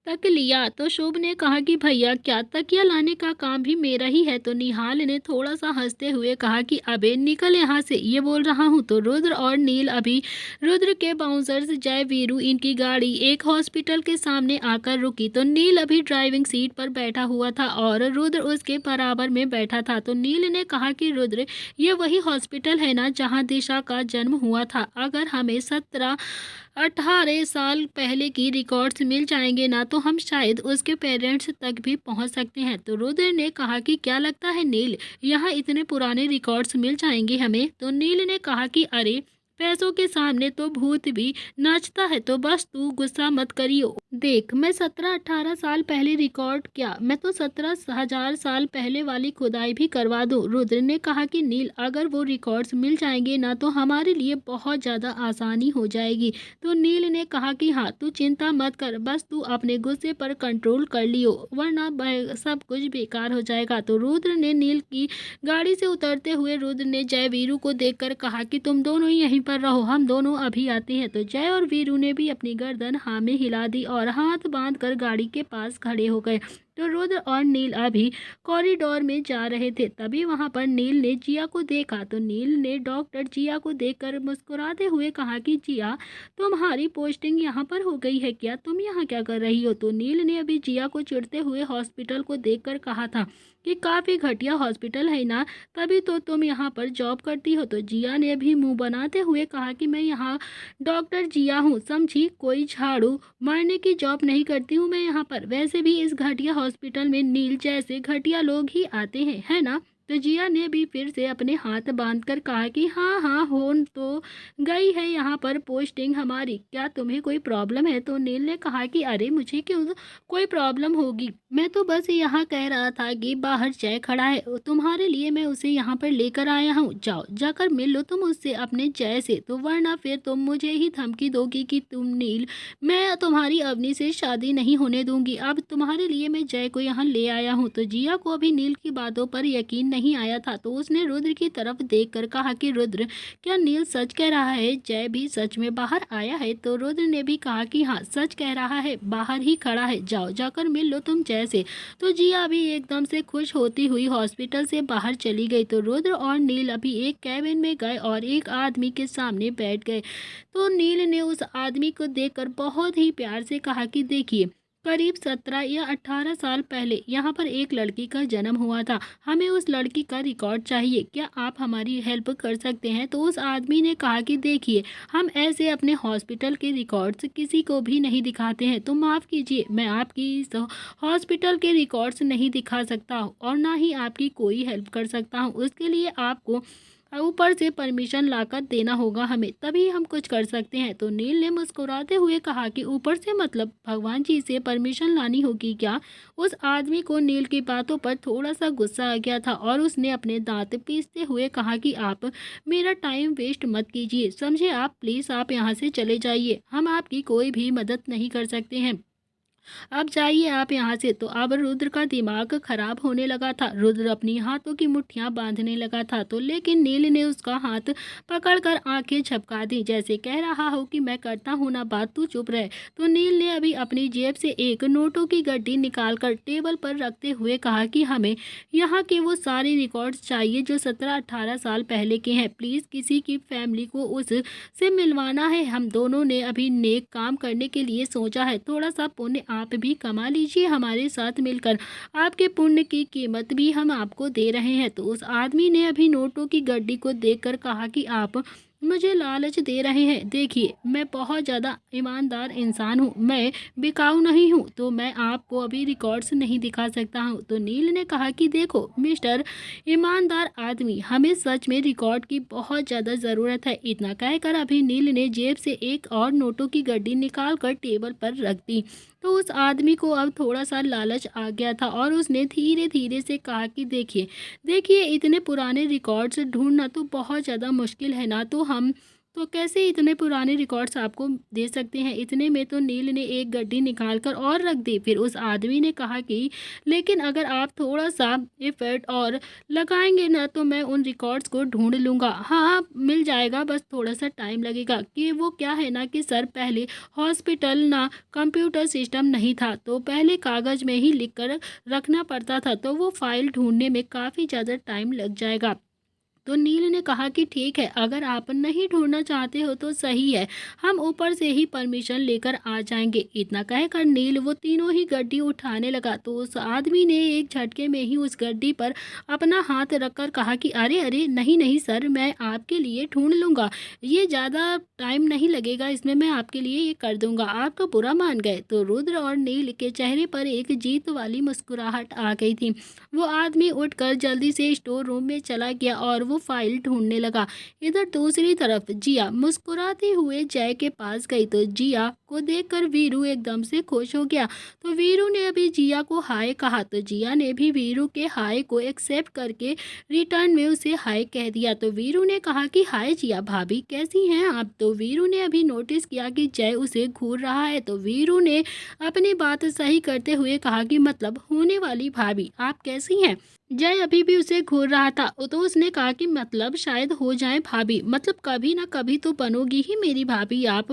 तक लिया। तो शुभ ने कहा कि भैया क्या तकिया लाने का काम भी मेरा ही है। तो निहाल ने थोड़ा सा हंसते हुए कहा कि अबे निकल यहाँ से, ये बोल रहा हूँ। तो रुद्र और नील अभी रुद्र के बाउंसर्स जय वीरू, इनकी गाड़ी एक हॉस्पिटल के सामने आकर रुकी। तो नील अभी ड्राइविंग सीट पर बैठा हुआ था और रुद्र उसके बराबर में बैठा था। तो नील ने कहा कि रुद्र, ये वही हॉस्पिटल है ना जहां दिशा का जन्म हुआ था। अगर हमें 17-18 साल पहले की रिकॉर्ड्स मिल जाएंगे ना, तो हम शायद उसके पेरेंट्स तक भी पहुंच सकते हैं। तो रुद्र ने कहा कि क्या लगता है नील, यहाँ इतने पुराने रिकॉर्ड्स मिल जाएंगे हमें। तो नील ने कहा कि अरे पैसों के सामने तो भूत भी नाचता है, तो बस तू गुस्सा मत करियो। देख, मैं 17-18 साल पहले रिकॉर्ड क्या, मैं तो 17,000 साल पहले वाली खुदाई भी करवा दूं। रुद्र ने कहा कि नील, अगर वो रिकॉर्ड्स मिल जाएंगे ना, तो हमारे लिए बहुत ज़्यादा आसानी हो जाएगी। तो नील ने कहा कि हाँ, तू चिंता मत कर, बस तू अपने गुस्से पर कंट्रोल कर लियो, वरना सब कुछ बेकार हो जाएगा। तो रुद्र ने नील की गाड़ी से उतरते हुए रुद्र ने जय वीरू को देखकर कहा कि तुम दोनों ही यहीं पर रहो, हम दोनों अभी आते हैं। तो जय और वीरू ने भी अपनी गर्दन हाँ में हिला दी और हाथ बांधकर गाड़ी के पास खड़े हो गए। तो रुद्र और नील अभी कॉरिडोर में जा रहे थे, तभी वहां पर नील ने जिया को देखा। तो नील ने डॉक्टर जिया को देखकर मुस्कुराते हुए कहा कि जिया, तुम्हारी पोस्टिंग यहाँ पर हो गई है क्या, तुम यहाँ क्या कर रही हो। तो नील ने अभी जिया को चिढ़ते हुए हॉस्पिटल को देखकर कहा था कि काफ़ी घटिया हॉस्पिटल है ना, तभी तो तुम यहाँ पर जॉब करती हो। तो जिया ने भी मुंह बनाते हुए कहा कि मैं यहाँ डॉक्टर जिया हूँ, समझी, कोई झाड़ू मारने की जॉब नहीं करती हूँ मैं यहाँ पर। वैसे भी इस घटिया हॉस्पिटल में नील जैसे घटिया लोग ही आते हैं, है ना। तो जिया ने भी फिर से अपने हाथ बांधकर कहा कि हाँ हाँ हो तो गई है यहाँ पर पोस्टिंग हमारी, क्या तुम्हें कोई प्रॉब्लम है? तो नील ने कहा कि अरे मुझे क्यों कोई प्रॉब्लम होगी, मैं तो बस यहाँ कह रहा था कि बाहर जय खड़ा है तुम्हारे लिए, मैं उसे यहाँ पर लेकर आया हूँ, जाओ जाकर मिल लो तुम उससे अपने जय से, तो वरना फिर तुम मुझे ही धमकी दोगी कि तुम नील, मैं तुम्हारी अवनी से शादी नहीं होने दूंगी, अब तुम्हारे लिए मैं जय को यहाँ ले आया हूँ। तो जिया को अभी नील की बातों पर यकीन नहीं आया था, तो उसने रुद्र की तरफ देखकर कहा कि रुद्र, क्या नील सच कह रहा है? जय भी सच में बाहर आया है? तो रुद्र ने भी कहा कि हाँ सच कह रहा है, बाहर ही खड़ा है, जाओ जाकर मिल लो तुम जय से। तो जिया भी एकदम से खुश होती हुई हॉस्पिटल से बाहर चली गई। तो रुद्र और नील अभी एक कैबिन में गए और एक आदमी के सामने बैठ गए। तो नील ने उस आदमी को देखकर बहुत ही प्यार से कहा कि देखिए, करीब 17 या 18 साल पहले यहाँ पर एक लड़की का जन्म हुआ था, हमें उस लड़की का रिकॉर्ड चाहिए, क्या आप हमारी हेल्प कर सकते हैं? तो उस आदमी ने कहा कि देखिए, हम ऐसे अपने हॉस्पिटल के रिकॉर्ड्स किसी को भी नहीं दिखाते हैं, तो माफ़ कीजिए, मैं आपकी इस हॉस्पिटल के रिकॉर्ड्स नहीं दिखा सकता हूँ और ना ही आपकी कोई हेल्प कर सकता हूँ, उसके लिए आपको ऊपर से परमिशन लाकर देना होगा हमें, तभी हम कुछ कर सकते हैं। तो नील ने मुस्कुराते हुए कहा कि ऊपर से मतलब भगवान जी से परमिशन लानी होगी क्या? उस आदमी को नील की बातों पर थोड़ा सा गुस्सा आ गया था और उसने अपने दांत पीसते हुए कहा कि आप मेरा टाइम वेस्ट मत कीजिए, समझे? आप प्लीज़ आप यहाँ से चले जाइए, हम आपकी कोई भी मदद नहीं कर सकते हैं, अब जाइए आप यहाँ से। तो अब रुद्र का दिमाग खराब होने लगा था, रुद्र अपनी हाथों की मुट्ठियां बांधने लगा था, तो लेकिन नील ने उसका हाथ पकड़कर आंखें झपका दी, जैसे कह रहा हो कि मैं करता हूँ ना बात, तू चुप रहे। तो नील ने अभी अपनी जेब से एक नोटों की गड्डी निकालकर टेबल पर रखते हुए कहा कि हमें यहाँ के वो सारे रिकॉर्ड्स चाहिए जो 17-18 साल पहले के हैं, प्लीज़ किसी की फैमिली को उससे मिलवाना है, हम दोनों ने अभी नेक काम करने के लिए सोचा है, थोड़ा सा पुण्य आप भी कमा लीजिए हमारे साथ मिलकर, आपके पुण्य की कीमत भी हम आपको दे रहे हैं। तो उस आदमी ने अभी नोटों की गड्डी को देखकर कहा कि आप मुझे लालच दे रहे हैं, देखिए मैं बहुत ज़्यादा ईमानदार इंसान हूँ, मैं बिकाऊ नहीं हूँ, तो मैं आपको अभी रिकॉर्ड्स नहीं दिखा सकता हूँ। तो नील ने कहा कि देखो मिस्टर ईमानदार आदमी, हमें सच में रिकॉर्ड की बहुत ज़्यादा ज़रूरत है। इतना कहकर अभी नील ने जेब से एक और नोटों की गड्डी निकाल कर टेबल पर रख दी। तो उस आदमी को अब थोड़ा सा लालच आ गया था और उसने धीरे धीरे से कहा कि देखिए देखिए, इतने पुराने रिकॉर्ड्स ढूंढना तो बहुत ज़्यादा मुश्किल है ना, तो हम तो कैसे इतने पुराने रिकॉर्ड्स आपको दे सकते हैं? इतने में तो नील ने एक गड्डी निकाल कर और रख दी। फिर उस आदमी ने कहा कि लेकिन अगर आप थोड़ा सा एफर्ट और लगाएंगे ना, तो मैं उन रिकॉर्ड्स को ढूंढ लूँगा, हाँ मिल जाएगा, बस थोड़ा सा टाइम लगेगा। कि वो क्या है ना कि सर, पहले हॉस्पिटल ना कंप्यूटर सिस्टम नहीं था, तो पहले कागज़ में ही लिख कर रखना पड़ता था, तो वो फाइल ढूंढने में काफ़ी ज़्यादा टाइम लग जाएगा। तो नील ने कहा कि ठीक है, अगर आप नहीं ढूंढना चाहते हो तो सही है, हम ऊपर से ही परमिशन लेकर आ जाएंगे। इतना कहकर नील वो तीनों ही गड्डी उठाने लगा। तो उस आदमी ने एक झटके में ही उस गड्डी पर अपना हाथ रखकर कहा कि अरे अरे नहीं नहीं सर, मैं आपके लिए ढूंढ लूँगा, ये ज़्यादा टाइम नहीं लगेगा, इसमें मैं आपके लिए ये कर दूंगा, आप तो बुरा मान गए। तो रुद्र और नील के चेहरे पर एक जीत वाली मुस्कुराहट आ गई थी। वो आदमी उठकर जल्दी से स्टोर रूम में चला गया और वो फाइल ढूंढने लगा। इधर दूसरी तरफ जिया मुस्कुराते हुए जय के पास गई, तो जिया को देखकर वीरू एकदम से खुश हो गया। तो वीरू ने अभी जिया को हाय कहा, तो जिया ने भी वीरू के हाय को एक्सेप्ट करके रिटर्न में उसे हाय कह दिया। तो वीरू ने कहा कि हाय जिया भाभी, कैसी हैं आप? तो वीरू ने अभी नोटिस किया कि जय उसे घूर रहा है। तो वीरू ने अपनी बात सही करते हुए कहा कि मतलब होने वाली भाभी, आप कैसी हैं? जय अभी भी उसे घूर रहा था, तो उसने कहा कि मतलब शायद हो जाए भाभी, मतलब कभी ना कभी तो बनोगी ही मेरी भाभी आप,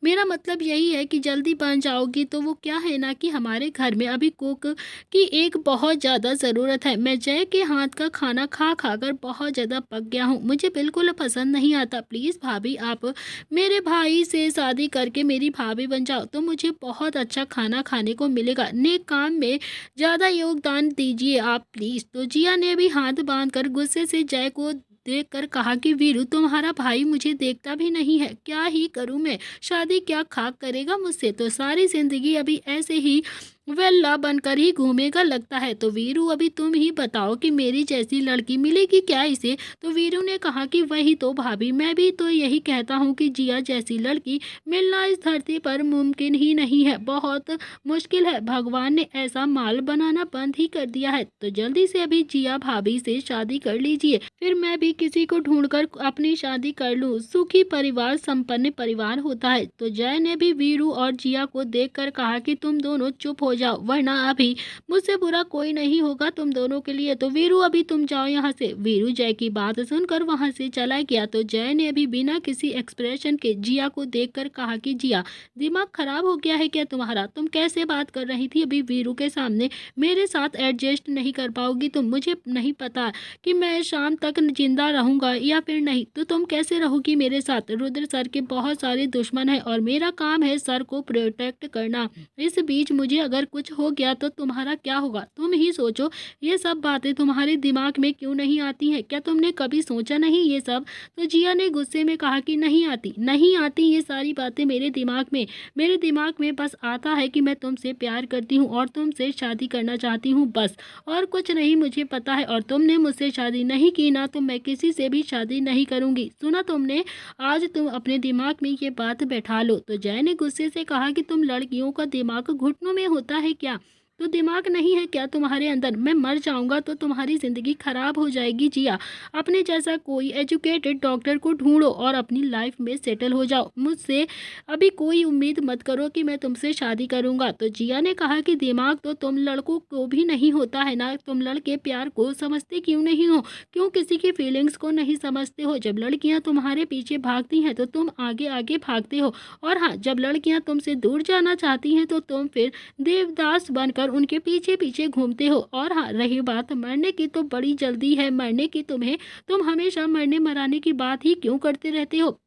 मेरा मतलब यही है कि जल्दी बन जाओगी। तो वो क्या है ना कि हमारे घर में अभी कुक की एक बहुत ज़्यादा ज़रूरत है, मैं जय के हाथ का खाना खा खा कर बहुत ज़्यादा पक गया हूँ, मुझे बिल्कुल पसंद नहीं आता, प्लीज़ भाभी आप मेरे भाई से शादी करके मेरी भाभी बन जाओ, तो मुझे बहुत अच्छा खाना खाने को मिलेगा, नेक काम में ज़्यादा योगदान दीजिए आप प्लीज़। तो जिया ने भी हाथ बांधकर गुस्से से जय को देखकर कहा कि वीरू, तुम्हारा भाई मुझे देखता भी नहीं है, क्या ही करूं मैं, शादी क्या खाक करेगा मुझसे, तो सारी जिंदगी अभी ऐसे ही वेल्ला बनकर ही घूमेगा लगता है। तो वीरू अभी तुम ही बताओ कि मेरी जैसी लड़की मिलेगी क्या इसे? तो वीरू ने कहा कि वही तो भाभी, मैं भी तो यही कहता हूँ कि जिया जैसी लड़की मिलना इस धरती पर मुमकिन ही नहीं है, बहुत मुश्किल है। भगवान ने ऐसा माल बनाना बंद ही कर दिया है। तो जल्दी से अभी जिया भाभी से शादी कर लीजिए, फिर मैं भी किसी को ढूंढकर अपनी शादी कर लूँ। सुखी परिवार संपन्न परिवार होता है। तो जय ने भी वीरू और जिया को देखकर कहा कि तुम दोनों चुप हो जाओ, वरना अभी मुझसे बुरा कोई नहीं होगा तुम दोनों के लिए। तो वीरू अभी तुम जाओ यहाँ से। वीरू जय की बात सुनकर वहां से चला गया। तो जय ने अभी बिना किसी एक्सप्रेशन के जिया को देखकर कहा कि जिया, दिमाग खराब हो गया है क्या तुम्हारा? तुम कैसे बात कर रही थी अभी वीरू के सामने? मेरे साथ एडजस्ट नहीं कर पाओगी तुम? मुझे नहीं पता कि मैं शाम तक जिंदा रहूंगा या फिर नहीं, तो तुम कैसे रहोगी मेरे साथ? रुद्र सर के बहुत सारे दुश्मन हैं और मेरा काम है सर को प्रोटेक्ट करना। इस बीच मुझे अगर कुछ हो गया तो तुम्हारा क्या होगा? तुम ही सोचो। ये सब बातें तुम्हारे दिमाग में क्यों नहीं आती हैं? क्या तुमने कभी सोचा नहीं ये सब? तो जिया ने गुस्से में कहा कि नहीं आती, नहीं आती ये सारी बातें मेरे दिमाग में। मेरे दिमाग में बस आता है कि मैं तुमसे प्यार करती हूँ और तुमसे शादी करना चाहती हूँ, बस और कुछ नहीं मुझे पता है। और तुमने मुझसे शादी नहीं की ना, तो मैं किसी से भी शादी नहीं करूंगी। सुना तुमने? आज तुम अपने दिमाग में ये बात बैठा लो। तो जय ने गुस्से से कहा कि तुम लड़कियों का दिमाग घुटनों में होता है क्या? तो दिमाग नहीं है क्या तुम्हारे अंदर? मैं मर जाऊंगा तो तुम्हारी जिंदगी खराब हो जाएगी। जिया, अपने जैसा कोई एजुकेटेड डॉक्टर को ढूंढो और अपनी लाइफ में सेटल हो जाओ। मुझसे अभी कोई उम्मीद मत करो कि मैं तुमसे शादी करूंगा। तो जिया ने कहा कि दिमाग तो तुम लड़कों को भी नहीं होता है ना, तुम लड़के प्यार को समझते क्यों नहीं हो? क्यों किसी की फीलिंग्स को नहीं समझते हो? जब लड़कियां तुम्हारे पीछे भागती हैं तो तुम आगे आगे भागते हो, और हाँ, जब लड़कियां तुमसे दूर जाना चाहती हैं तो तुम फिर देवदास बनकर उनके पीछे पीछे घूमते हो। और हाँ, रही बात मरने की, तो बड़ी जल्दी है मरने की तुम्हें। तुम हमेशा मरने मराने की बात ही क्यों करते रहते हो?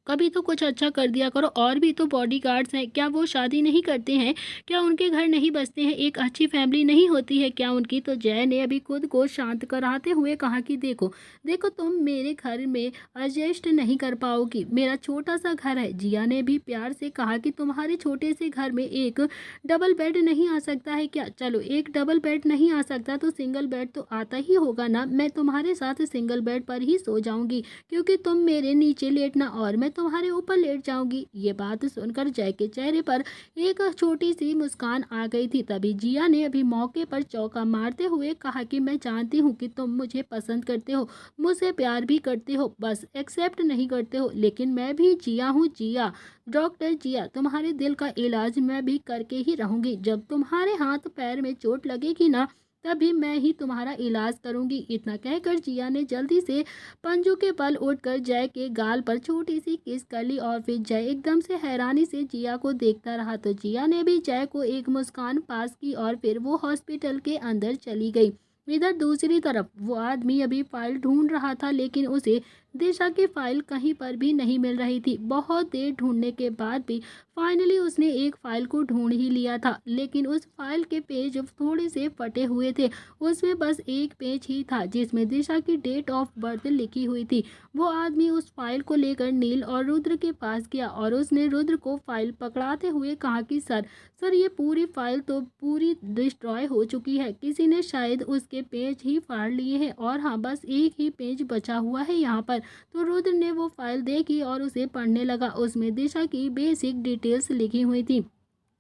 कभी तो कुछ अच्छा कर दिया करो। और भी तो बॉडीगार्ड्स हैं, क्या वो शादी नहीं करते हैं? क्या उनके घर नहीं बसते हैं? एक अच्छी फैमिली नहीं होती है क्या उनकी? तो जय ने अभी खुद को शांत कराते हुए कहा कि देखो देखो, तुम मेरे घर में एडजस्ट नहीं कर पाओगी, मेरा छोटा सा घर है। जिया ने भी प्यार से कहा कि तुम्हारे छोटे से घर में एक डबल बेड नहीं आ सकता है क्या? चलो, एक डबल बेड नहीं आ सकता तो सिंगल बेड तो आता ही होगा ना। मैं तुम्हारे साथ सिंगल बेड पर ही सो जाऊंगी, क्योंकि तुम मेरे नीचे लेटना और मैं तुम्हारे ऊपर लेट जाऊंगी। ये बात सुनकर जय के चेहरे पर एक छोटी सी मुस्कान आ गई थी। तभी जिया ने अभी मौके पर चौका मारते हुए कहा कि मैं जानती हूँ कि तुम मुझे पसंद करते हो, मुझसे प्यार भी करते हो, बस एक्सेप्ट नहीं करते हो। लेकिन मैं भी जिया हूँ, जिया, डॉक्टर जिया, तुम्हारे दिल का इलाज मैं भी करके ही रहूंगी। जब तुम्हारे हाथ पैर में चोट लगेगी ना, तभी मैं ही तुम्हारा इलाज करूंगी। इतना कहकर जिया ने जल्दी से पंजों के बल उठकर जय के गाल पर छोटी सी किस कर ली, और फिर जय एकदम से हैरानी से जिया को देखता रहा। तो जिया ने भी जय को एक मुस्कान पास की और फिर वो हॉस्पिटल के अंदर चली गई। इधर दूसरी तरफ वो आदमी अभी फाइल ढूंढ रहा था, लेकिन उसे दिशा की फाइल कहीं पर भी नहीं मिल रही थी। बहुत देर ढूंढने के बाद भी फाइनली उसने एक फाइल को ढूंढ ही लिया था, लेकिन उस फाइल के पेज थोड़े से फटे हुए थे। उसमें बस एक पेज ही था जिसमें दिशा की डेट ऑफ बर्थ लिखी हुई थी। वो आदमी उस फाइल को लेकर नील और रुद्र के पास गया और उसने रुद्र को फाइल पकड़ाते हुए कहा कि सर, ये पूरी फाइल तो पूरी डिस्ट्रॉय हो चुकी है, किसी ने शायद उसके पेज ही फाड़ लिए हैं, और हाँ, बस एक ही पेज बचा हुआ है यहाँ पर। तो रुद्र ने वो फाइल देखी और उसे पढ़ने लगा। उसमें दिशा की बेसिक डिटेल्स लिखी हुई थी,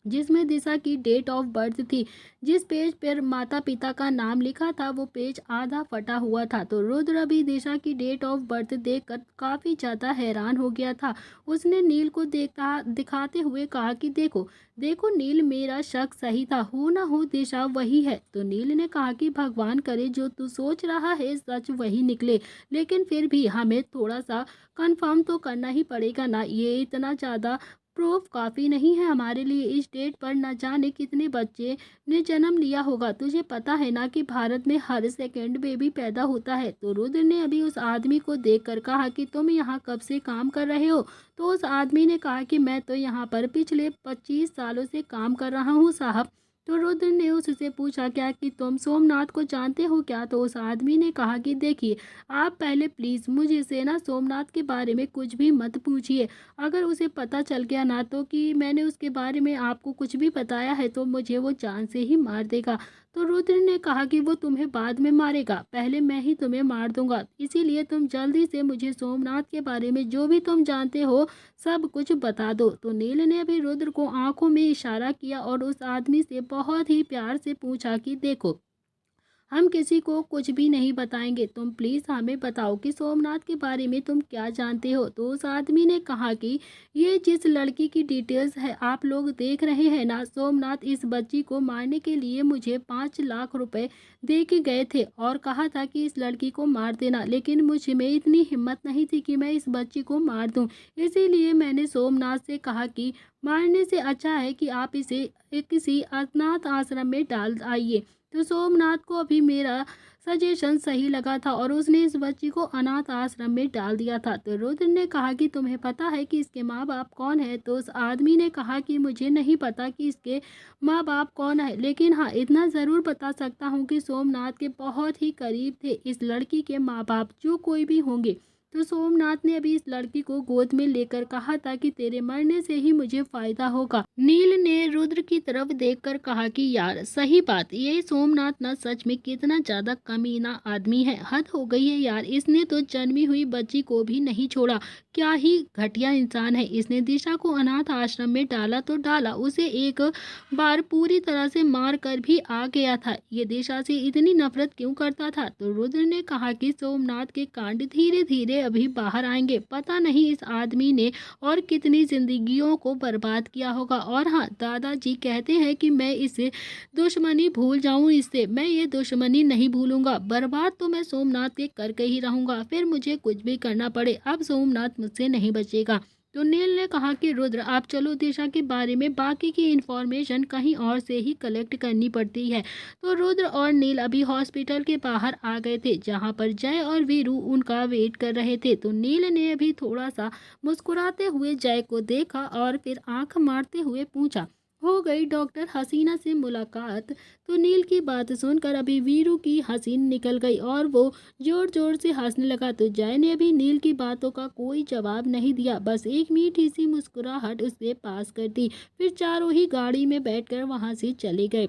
जिसमें दिशा की डेट ऑफ बर्थ थी। जिस पेज पर माता पिता का नाम लिखा था वो पेज आधा फटा हुआ था। तो रुद्र भी दिशा की डेट ऑफ बर्थ देखकर काफ़ी ज़्यादा हैरान हो गया था। उसने नील को देखता दिखाते हुए कहा कि देखो देखो नील, मेरा शक सही था, हो ना हो दिशा वही है। तो नील ने कहा कि भगवान करे जो तू सोच रहा है सच वही निकले, लेकिन फिर भी हमें थोड़ा सा कंफर्म तो करना ही पड़ेगा ना। ये इतना ज़्यादा प्रूफ काफ़ी नहीं है हमारे लिए। इस डेट पर न जाने कितने बच्चे ने जन्म लिया होगा। तुझे पता है ना कि भारत में हर सेकंड बेबी पैदा होता है। तो रुद्र ने अभी उस आदमी को देखकर कहा कि तुम यहाँ कब से काम कर रहे हो? तो उस आदमी ने कहा कि मैं तो यहाँ पर पिछले 25 सालों से काम कर रहा हूँ साहब। तो रुद्र ने उससे पूछा, क्या कि तुम सोमनाथ को जानते हो क्या? तो उस आदमी ने कहा कि देखिए, आप पहले प्लीज़ मुझे से ना सोमनाथ के बारे में कुछ भी मत पूछिए। अगर उसे पता चल गया ना तो कि मैंने उसके बारे में आपको कुछ भी बताया है तो मुझे वो जान से ही मार देगा। तो रुद्र ने कहा कि वो तुम्हें बाद में मारेगा, पहले मैं ही तुम्हें मार दूंगा। इसीलिए तुम जल्दी से मुझे सोमनाथ के बारे में जो भी तुम जानते हो सब कुछ बता दो। तो नील ने भी रुद्र को आंखों में इशारा किया और उस आदमी से बहुत ही प्यार से पूछा कि देखो, हम किसी को कुछ भी नहीं बताएंगे, तुम प्लीज़ हमें बताओ कि सोमनाथ के बारे में तुम क्या जानते हो। तो उस आदमी ने कहा कि ये जिस लड़की की डिटेल्स है आप लोग देख रहे हैं ना, सोमनाथ इस बच्ची को मारने के लिए मुझे 5 लाख रुपए दे के गए थे और कहा था कि इस लड़की को मार देना, लेकिन मुझे में इतनी हिम्मत नहीं थी कि मैं इस बच्ची को मार दूं। इसीलिए मैंने सोमनाथ से कहा कि मारने से अच्छा है कि आप इसे किसी अनाथ आश्रम में डाल आइए। तो सोमनाथ को अभी मेरा सजेशन सही लगा था और उसने इस बच्ची को अनाथ आश्रम में डाल दिया था। तो रुद्र ने कहा कि तुम्हें पता है कि इसके माँ बाप कौन है? तो उस आदमी ने कहा कि मुझे नहीं पता कि इसके माँ बाप कौन है, लेकिन हाँ इतना ज़रूर बता सकता हूँ कि सोमनाथ के बहुत ही करीब थे इस लड़की के माँ बाप, जो कोई भी होंगे। तो सोमनाथ ने अभी इस लड़की को गोद में लेकर कहा था कि तेरे मरने से ही मुझे फायदा होगा। नील ने रुद्र की तरफ देखकर कहा कि यार सही बात, ये सोमनाथ ना सच में कितना ज्यादा कमीना आदमी है, हद हो गई है यार। इसने तो जन्मी हुई बच्ची को भी नहीं छोड़ा, क्या ही घटिया इंसान है। इसने दिशा को अनाथ आश्रम में डाला तो डाला, उसे एक बार पूरी तरह से मार कर भी आ गया था। ये दिशा से इतनी नफरत क्यों करता था? तो रुद्र ने कहा कि सोमनाथ के कांड धीरे धीरे अभी बाहर आएंगे, पता नहीं इस आदमी ने और कितनी जिंदगियों को बर्बाद किया होगा। और हाँ, दादाजी कहते हैं कि मैं इसे दुश्मनी भूल जाऊं, इससे मैं ये दुश्मनी नहीं भूलूंगा। बर्बाद तो मैं सोमनाथ के करके ही रहूंगा, फिर मुझे कुछ भी करना पड़े, अब सोमनाथ मुझसे नहीं बचेगा। तो नील ने कहा कि रुद्र आप चलो, दिशा के बारे में बाकी की इंफॉर्मेशन कहीं और से ही कलेक्ट करनी पड़ती है। तो रुद्र और नील अभी हॉस्पिटल के बाहर आ गए थे, जहां पर जय और वीरू उनका वेट कर रहे थे। तो नील ने अभी थोड़ा सा मुस्कुराते हुए जय को देखा और फिर आंख मारते हुए पूछा, हो गई डॉक्टर हसीना से मुलाकात? तो नील की बात सुनकर अभी वीरू की हंसी निकल गई और वो जोर जोर से हंसने लगा। तो जय ने भी नील की बातों का कोई जवाब नहीं दिया, बस एक मीठी सी मुस्कुराहट उससे पास कर दी। फिर चारों ही गाड़ी में बैठकर वहां से चले गए।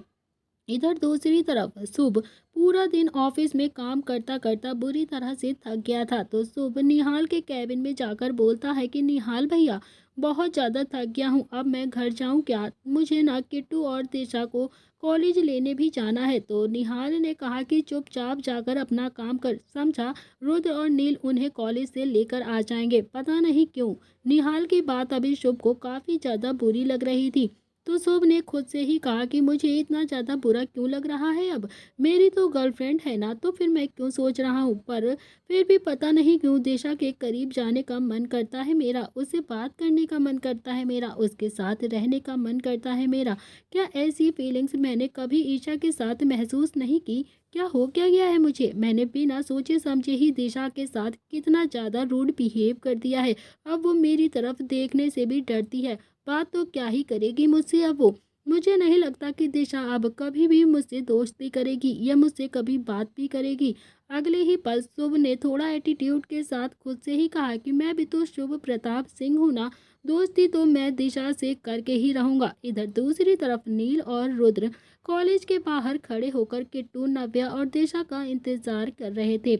इधर दूसरी तरफ शुभ पूरा दिन ऑफिस में काम करता करता बुरी तरह से थक गया था। तो शुभ निहाल के कैबिन में जाकर बोलता है कि निहाल भैया, बहुत ज़्यादा थक गया हूँ, अब मैं घर जाऊँ क्या? मुझे ना किट्टू और दिशा को कॉलेज लेने भी जाना है। तो निहाल ने कहा कि चुपचाप जाकर अपना काम कर, समझा? रुद्र और नील उन्हें कॉलेज से लेकर आ जाएंगे। पता नहीं क्यों निहाल की बात अभी शुभ को काफ़ी ज़्यादा बुरी लग रही थी। तो शुभ ने खुद से ही कहा कि मुझे इतना ज़्यादा बुरा क्यों लग रहा है? अब मेरी तो गर्लफ्रेंड है ना, तो फिर मैं क्यों सोच रहा हूँ? पर फिर भी पता नहीं क्यों दिशा के करीब जाने का मन करता है मेरा, उससे बात करने का मन करता है मेरा, उसके साथ रहने का मन करता है मेरा। क्या ऐसी फीलिंग्स मैंने कभी ईशा के साथ महसूस नहीं की? क्या हो क्या गया है मुझे? मैंने बिना सोचे समझे ही दिशा के साथ कितना ज़्यादा रूड बिहेव कर दिया है। अब वो मेरी तरफ देखने से भी डरती है। बात तो क्या ही करेगी मुझसे अब वो। मुझे नहीं लगता कि दिशा अब कभी भी मुझसे दोस्ती करेगी या मुझसे कभी बात भी करेगी। अगले ही पल शुभ ने थोड़ा एटीट्यूड के साथ खुद से ही कहा कि मैं भी तो शुभ प्रताप सिंह हूँ ना, दोस्ती तो मैं दिशा से करके ही रहूंगा। इधर दूसरी तरफ नील और रुद्र कॉलेज के बाहर खड़े होकर किट्टू, नव्या और दिशा का इंतजार कर रहे थे।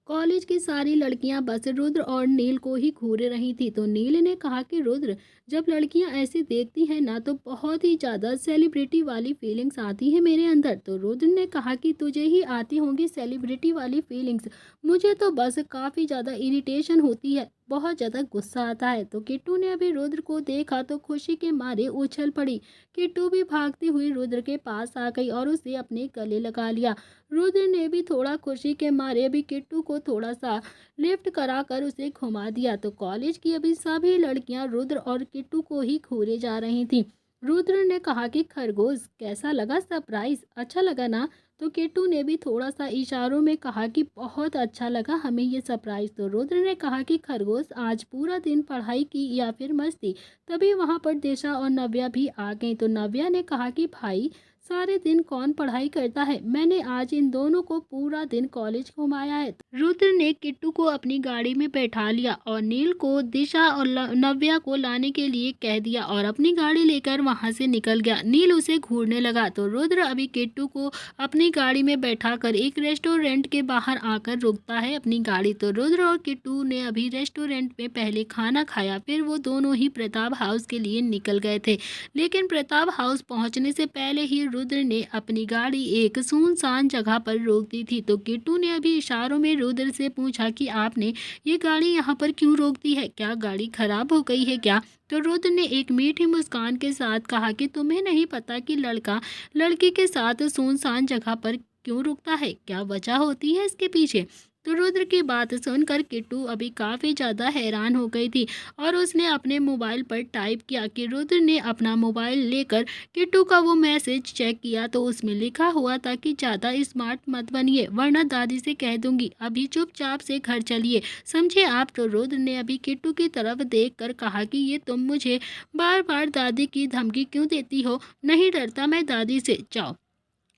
कॉलेज की सारी लड़कियां बस रुद्र और नील को ही घूर रही थी। तो नील ने कहा कि रुद्र, जब लड़कियां ऐसे देखती हैं ना तो बहुत ही ज़्यादा सेलिब्रिटी वाली फीलिंग्स आती है मेरे अंदर। तो रुद्र ने कहा कि तुझे ही आती होंगी सेलिब्रिटी वाली फीलिंग्स, मुझे तो बस काफ़ी ज़्यादा इरिटेशन होती है, बहुत ज़्यादा गुस्सा आता है। तो किट्टू ने अभी रुद्र को देखा तो खुशी के मारे उछल पड़ी। किट्टू भी भागती हुई रुद्र के पास आ गई और उसे अपने गले लगा लिया। रुद्र ने भी थोड़ा खुशी के मारे अभी किट्टू को थोड़ा सा लिफ्ट कराकर उसे घुमा दिया। तो कॉलेज की अभी सभी लड़कियां रुद्र और किट्टू को ही घूरे जा रही थी। रुद्र ने कहा कि खरगोश कैसा लगा सरप्राइज, अच्छा लगा ना? तो किट्टू ने भी थोड़ा सा इशारों में कहा कि बहुत अच्छा लगा हमें ये सरप्राइज। तो रुद्र ने कहा कि खरगोश आज पूरा दिन पढ़ाई की या फिर मस्ती। तभी वहां पर दिशा और नव्या भी आ गई। तो नव्या ने कहा कि भाई सारे दिन कौन पढ़ाई करता है, मैंने आज इन दोनों को पूरा दिन कॉलेज घुमाया है। रुद्र ने किट्टू को अपनी गाड़ी में बैठा लिया और नील को दिशा और नव्या को लाने के लिए कह दिया और अपनी गाड़ी लेकर वहां से निकल गया। नील उसे घूरने लगा। तो रुद्र अभी किट्टू को अपनी गाड़ी में बैठाकर एक रेस्टोरेंट के बाहर आकर रुकता है अपनी गाड़ी। तो रुद्र और किट्टू ने अभी रेस्टोरेंट में पहले खाना खाया, फिर वो दोनों ही प्रताप हाउस के लिए निकल गए थे। लेकिन प्रताप हाउस पहुंचने से पहले ही रुद्र ने अपनी गाड़ी एक सुनसान जगह पर रोक दी थी। तो किट्टू ने अभी इशारों में रुद्र से पूछा कि आपने ये गाड़ी यहाँ पर क्यों रोक दी है, क्या गाड़ी खराब हो गई है क्या? तो रुद्र ने एक मीठी मुस्कान के साथ कहा कि तुम्हें नहीं पता कि लड़का लड़की के साथ सुनसान जगह पर क्यों रुकता है, क्या वजह होती है इसके पीछे? तो रुद्र की बात सुनकर किट्टू अभी काफ़ी ज़्यादा हैरान हो गई थी और उसने अपने मोबाइल पर टाइप किया कि रुद्र ने अपना मोबाइल लेकर किट्टू का वो मैसेज चेक किया। तो उसमें लिखा हुआ था कि ज़्यादा स्मार्ट मत बनिए वरना दादी से कह दूंगी, अभी चुपचाप से घर चलिए, समझे आप? तो रुद्र ने अभी किट्टू की तरफ देखकर कहा कि ये तुम मुझे बार बार दादी की धमकी क्यों देती हो, नहीं डरता मैं दादी से, जाओ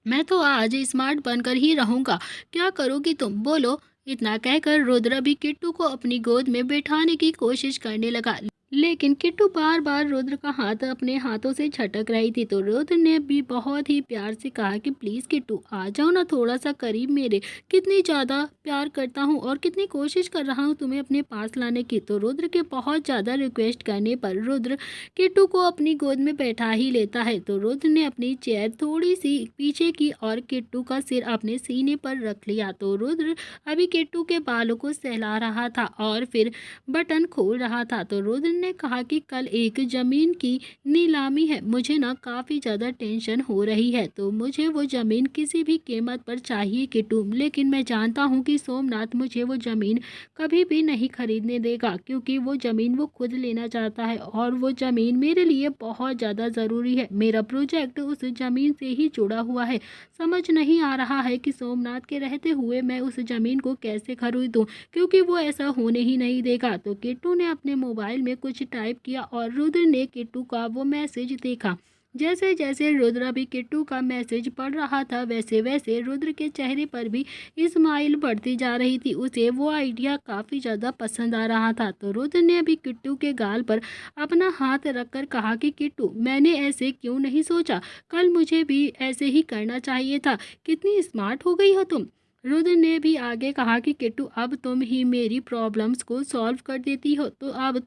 मैं तो आज स्मार्ट बनकर ही रहूंगा, क्या करोगी तुम बोलो? इतना कहकर रुद्र भी किट्टू को अपनी गोद में बैठाने की कोशिश करने लगा। लेकिन किट्टू बार बार रुद्र का हाथ अपने हाथों से झटक रही थी। तो रुद्र ने भी बहुत ही प्यार से कहा कि प्लीज़ किट्टू आ जाओ ना थोड़ा सा करीब मेरे, कितनी ज़्यादा प्यार करता हूँ और कितनी कोशिश कर रहा हूँ तुम्हें अपने पास लाने की। तो रुद्र के बहुत ज़्यादा रिक्वेस्ट करने पर रुद्र किट्टू को अपनी गोद में बैठा ही लेता है। तो रुद्र ने अपनी चेयर थोड़ी सी पीछे की और किट्टू का सिर अपने सीने पर रख लिया। तो रुद्र अभी किट्टू के बालों को सहला रहा था और फिर बटन खोल रहा था। तो रुद्र ने कहा कि कल एक ज़मीन की नीलामी है, मुझे ना काफ़ी ज़्यादा टेंशन हो रही है, तो मुझे वो ज़मीन किसी भी कीमत पर चाहिए किट्टू। लेकिन मैं जानता हूँ कि सोमनाथ मुझे वो ज़मीन कभी भी नहीं खरीदने देगा, क्योंकि वो ज़मीन वो खुद लेना चाहता है और वो ज़मीन मेरे लिए बहुत ज़्यादा ज़रूरी है। मेरा प्रोजेक्ट उस ज़मीन से ही जुड़ा हुआ है। समझ नहीं आ रहा है कि सोमनाथ के रहते हुए मैं उस ज़मीन को कैसे खरीदूँ, क्योंकि वो ऐसा होने ही नहीं देगा। तो किट्टू ने अपने मोबाइल में कुछ टाइप किया और रुद्र ने किट्टू का वो मैसेज देखा। जैसे जैसे रुद्र भी किट्टू का मैसेज पढ़ रहा था वैसे वैसे रुद्र के चेहरे पर भी स्माइल बढ़ती जा रही थी। उसे वो आइडिया काफ़ी ज़्यादा पसंद आ रहा था। तो रुद्र ने अभी किट्टू के गाल पर अपना हाथ रखकर कहा कि किट्टू मैंने ऐसे क्यों नहीं सोचा, कल मुझे भी ऐसे ही करना चाहिए था, कितनी स्मार्ट हो गई हो तुम। रुद्र ने भी आगे कहा कि किट्टू अब तुम ही मेरी प्रॉब्लम्स को सॉल्व कर देती हो, तो अब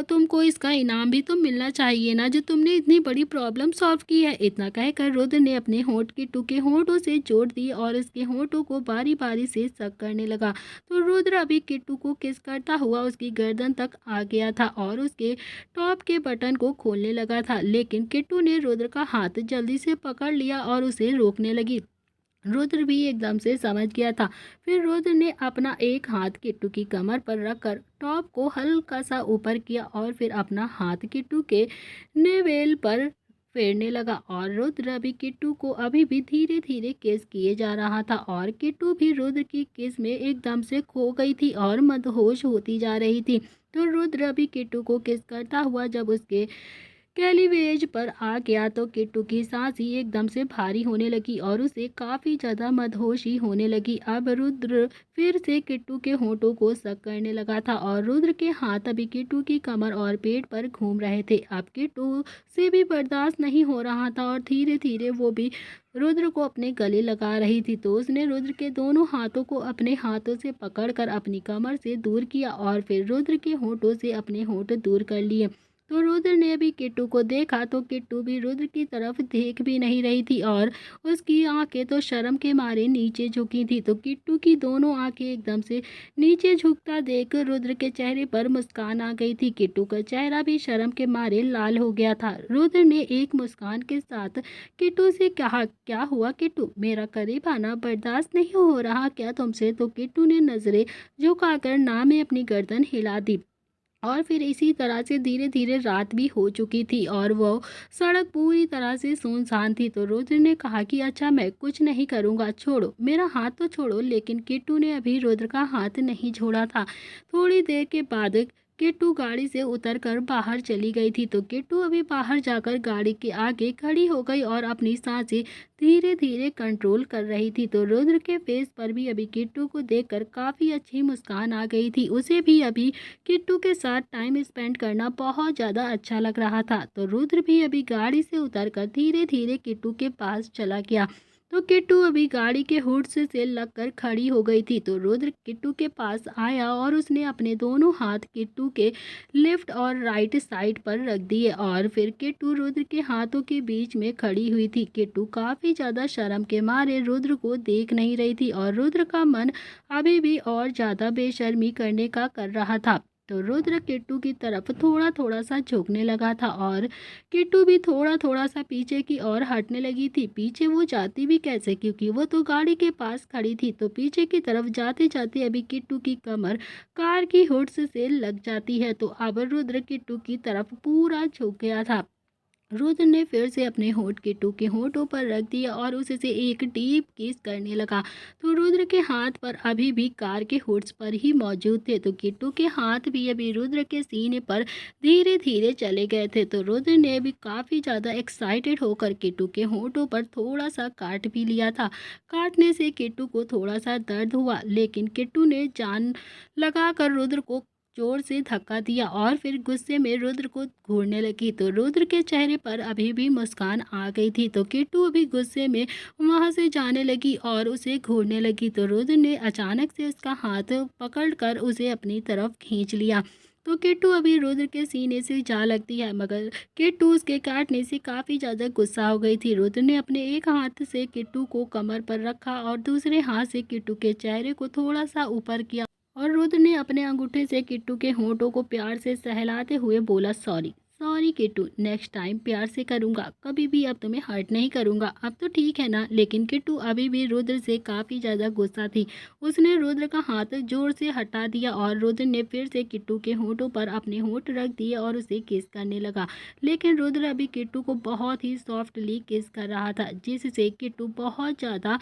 तुमको इसका इनाम भी तो मिलना चाहिए ना, जो तुमने इतनी बड़ी प्रॉब्लम सॉल्व की है। इतना कहकर रुद्र ने अपने होंठ किट्टू के होंठों से जोड़ दिए और इसके होंठों को बारी बारी से सक करने लगा। तो रुद्र अभी किट्टू को किस करता हुआ उसकी गर्दन तक आ गया था और उसके टॉप के बटन को खोलने लगा था। लेकिन किट्टू ने रुद्र का हाथ जल्दी से पकड़ लिया और उसे रोकने लगी। रुद्र भी एकदम से समझ गया था। फिर रुद्र ने अपना एक हाथ किट्टू की कमर पर रखकर टॉप को हल्का सा ऊपर किया और फिर अपना हाथ किट्टू के नेवेल पर फेरने लगा और रुद्र अभी किट्टू को अभी भी धीरे धीरे किस किए जा रहा था और किट्टू भी रुद्र की किस में एकदम से खो गई थी और मदहोश होती जा रही थी। तो रुद्र अभी किट्टू को किस करता हुआ जब उसके कैलीवेज पर आ गया तो किट्टू की सांस ही एकदम से भारी होने लगी और उसे काफ़ी ज़्यादा मदहोशी होने लगी। अब रुद्र फिर से किट्टू के होंठों को सक करने लगा था और रुद्र के हाथ अभी किट्टू की कमर और पेट पर घूम रहे थे। अब किट्टू से भी बर्दाश्त नहीं हो रहा था और धीरे धीरे वो भी रुद्र को अपने गले लगा रही थी। तो उसने रुद्र के दोनों हाथों को अपने हाथों से पकड़कर अपनी कमर से दूर किया और फिर रुद्र के होंठों से अपने होंठ दूर कर लिए। तो रुद्र ने भी किट्टू को देखा तो किट्टू भी रुद्र की तरफ देख भी नहीं रही थी और उसकी आंखें तो शर्म के मारे नीचे झुकी थी। तो किट्टू की दोनों आंखें एकदम से नीचे झुकता देख रुद्र के चेहरे पर मुस्कान आ गई थी। किट्टू का चेहरा भी शर्म के मारे लाल हो गया था। रुद्र ने एक मुस्कान के साथ किट्टू से कहा, क्या हुआ किट्टू, मेरा करीब आना बर्दाश्त नहीं हो रहा क्या तुमसे? तो किट्टू ने नजरें झुकाकर ना में अपनी गर्दन हिला दी। और फिर इसी तरह से धीरे-धीरे रात भी हो चुकी थी और वो सड़क पूरी तरह से सुनसान थी। तो रुद्र ने कहा कि अच्छा मैं कुछ नहीं करूँगा, छोड़ो, मेरा हाथ तो छोड़ो। लेकिन किट्टू ने अभी रुद्र का हाथ नहीं छोड़ा था। थोड़ी देर के बाद किट्टू गाड़ी से उतरकर बाहर चली गई थी। तो किट्टू अभी बाहर जाकर गाड़ी के आगे खड़ी हो गई और अपनी सांसें धीरे-धीरे कंट्रोल कर रही थी। तो रुद्र के फेस पर भी अभी किट्टू को देखकर काफ़ी अच्छी मुस्कान आ गई थी। उसे भी अभी किट्टू के साथ टाइम स्पेंड करना बहुत ज़्यादा अच्छा लग रहा था। तो रुद्र भी अभी गाड़ी से उतरकर धीरे-धीरे किट्टू के पास चला गया। तो किट्टू अभी गाड़ी के हुड से लगकर खड़ी हो गई थी। तो रुद्र किट्टू के पास आया और उसने अपने दोनों हाथ किट्टू के लेफ्ट और राइट साइड पर रख दिए और फिर किट्टू रुद्र के हाथों के बीच में खड़ी हुई थी। किट्टू काफ़ी ज़्यादा शर्म के मारे रुद्र को देख नहीं रही थी और रुद्र का मन अभी भी और ज़्यादा बेशर्मी करने का कर रहा था। तो रुद्र किट्टू की तरफ थोड़ा थोड़ा सा झुकने लगा था और किट्टू भी थोड़ा थोड़ा सा पीछे की ओर हटने लगी थी। पीछे वो जाती भी कैसे, क्योंकि वो तो गाड़ी के पास खड़ी थी। तो पीछे की तरफ जाते जाते अभी किट्टू की कमर कार की हुड से लग जाती है। तो अब रुद्र किट्टू की तरफ पूरा झुक गया था। रुद्र ने फिर से अपने होंठ किट्टू के होंठों पर रख दिया और उसे से एक डीप किस करने लगा। तो रुद्र के हाथ पर अभी भी कार के होंठ पर ही मौजूद थे। तो किट्टू के हाथ भी अभी रुद्र के सीने पर धीरे धीरे चले गए थे। तो रुद्र ने भी काफ़ी ज़्यादा एक्साइटेड होकर किट्टू के होंठों पर थोड़ा सा काट भी लिया था। काटने से किट्टू को थोड़ा सा दर्द हुआ, लेकिन किट्टू ने जान लगाकर रुद्र को जोर से धक्का दिया और फिर गुस्से में रुद्र को घूरने लगी। तो रुद्र के चेहरे पर अभी भी मुस्कान आ गई थी। तो किट्टू अभी गुस्से में वहां से जाने लगी और उसे घूरने लगी। तो रुद्र ने अचानक से उसका हाथ पकड़कर उसे अपनी तरफ खींच लिया। तो किट्टू अभी रुद्र के सीने से जा लगती है, मगर किट्टू उसके काटने से काफ़ी ज़्यादा गुस्सा हो गई थी। रुद्र ने अपने एक हाथ से किट्टू को कमर पर रखा और दूसरे हाथ से किट्टू के चेहरे को थोड़ा सा ऊपर किया और रुद्र ने अपने अंगूठे से किट्टू के होंठों को प्यार से सहलाते हुए बोला, sorry sorry Kittu, next time प्यार से करूँगा, कभी भी अब तुम्हें हर्ट नहीं करूँगा, अब तो ठीक है ना। लेकिन किट्टू अभी भी रुद्र से काफ़ी ज़्यादा गुस्सा थी। उसने रुद्र का हाथ जोर से हटा दिया और रुद्र ने फिर से किट्टू के होंठों पर अपने होंठ रख दिए और उसे किस करने लगा। लेकिन रुद्र अभी किट्टू को बहुत ही सॉफ्टली किस कर रहा था, जिससे किट्टू बहुत ज़्यादा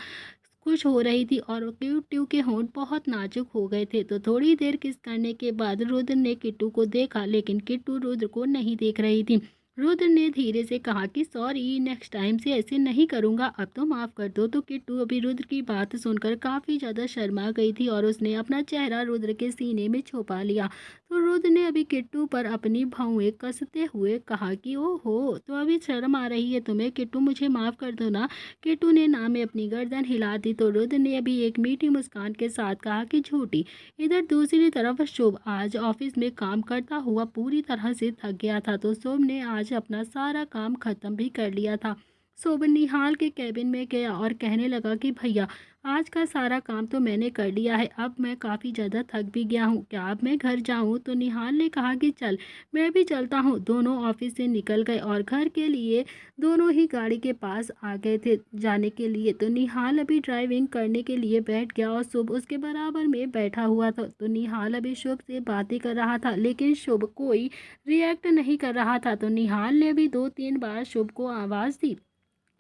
खुश हो रही थी और किट्टू के होंठ बहुत नाजुक हो गए थे। तो थोड़ी देर किस करने के बाद रुद्र ने किट्टू को देखा, लेकिन किट्टू रुद्र को नहीं देख रही थी। रुद्र ने धीरे से कहा कि सॉरी, नेक्स्ट टाइम से ऐसे नहीं करूँगा, अब तो माफ़ कर दो। तो किट्टू अभी रुद्र की बात सुनकर काफ़ी ज़्यादा शर्मा गई थी और उसने अपना चेहरा रुद्र के सीने में छुपा लिया। तो रुद्र ने अभी किट्टू पर अपनी भौएं कसते हुए कहा कि ओहो, तो अभी शर्म आ रही है तुम्हें किट्टू, मुझे माफ़ कर दो ना। किट्टू ने ना में अपनी गर्दन हिला दी। तो रुद्र ने अभी एक मीठी मुस्कान के साथ कहा कि झूठी। इधर दूसरी तरफ शुभ आज ऑफिस में काम करता हुआ पूरी तरह से थक गया था। तो शुभ ने आज अपना सारा काम खत्म भी कर लिया था। शुभ निहाल के कैबिन में गया और कहने लगा कि भैया, आज का सारा काम तो मैंने कर लिया है, अब मैं काफ़ी ज़्यादा थक भी गया हूँ, क्या अब मैं घर जाऊँ। तो निहाल ने कहा कि चल मैं भी चलता हूँ। दोनों ऑफिस से निकल गए और घर के लिए दोनों ही गाड़ी के पास आ गए थे जाने के लिए। तो निहाल अभी ड्राइविंग करने के लिए बैठ गया और शुभ उसके बराबर में बैठा हुआ था। तो निहाल अभी शुभ से बातें कर रहा था, लेकिन शुभ कोई रिएक्ट नहीं कर रहा था। तो निहाल ने भी 2-3 बार शुभ को आवाज़ दी,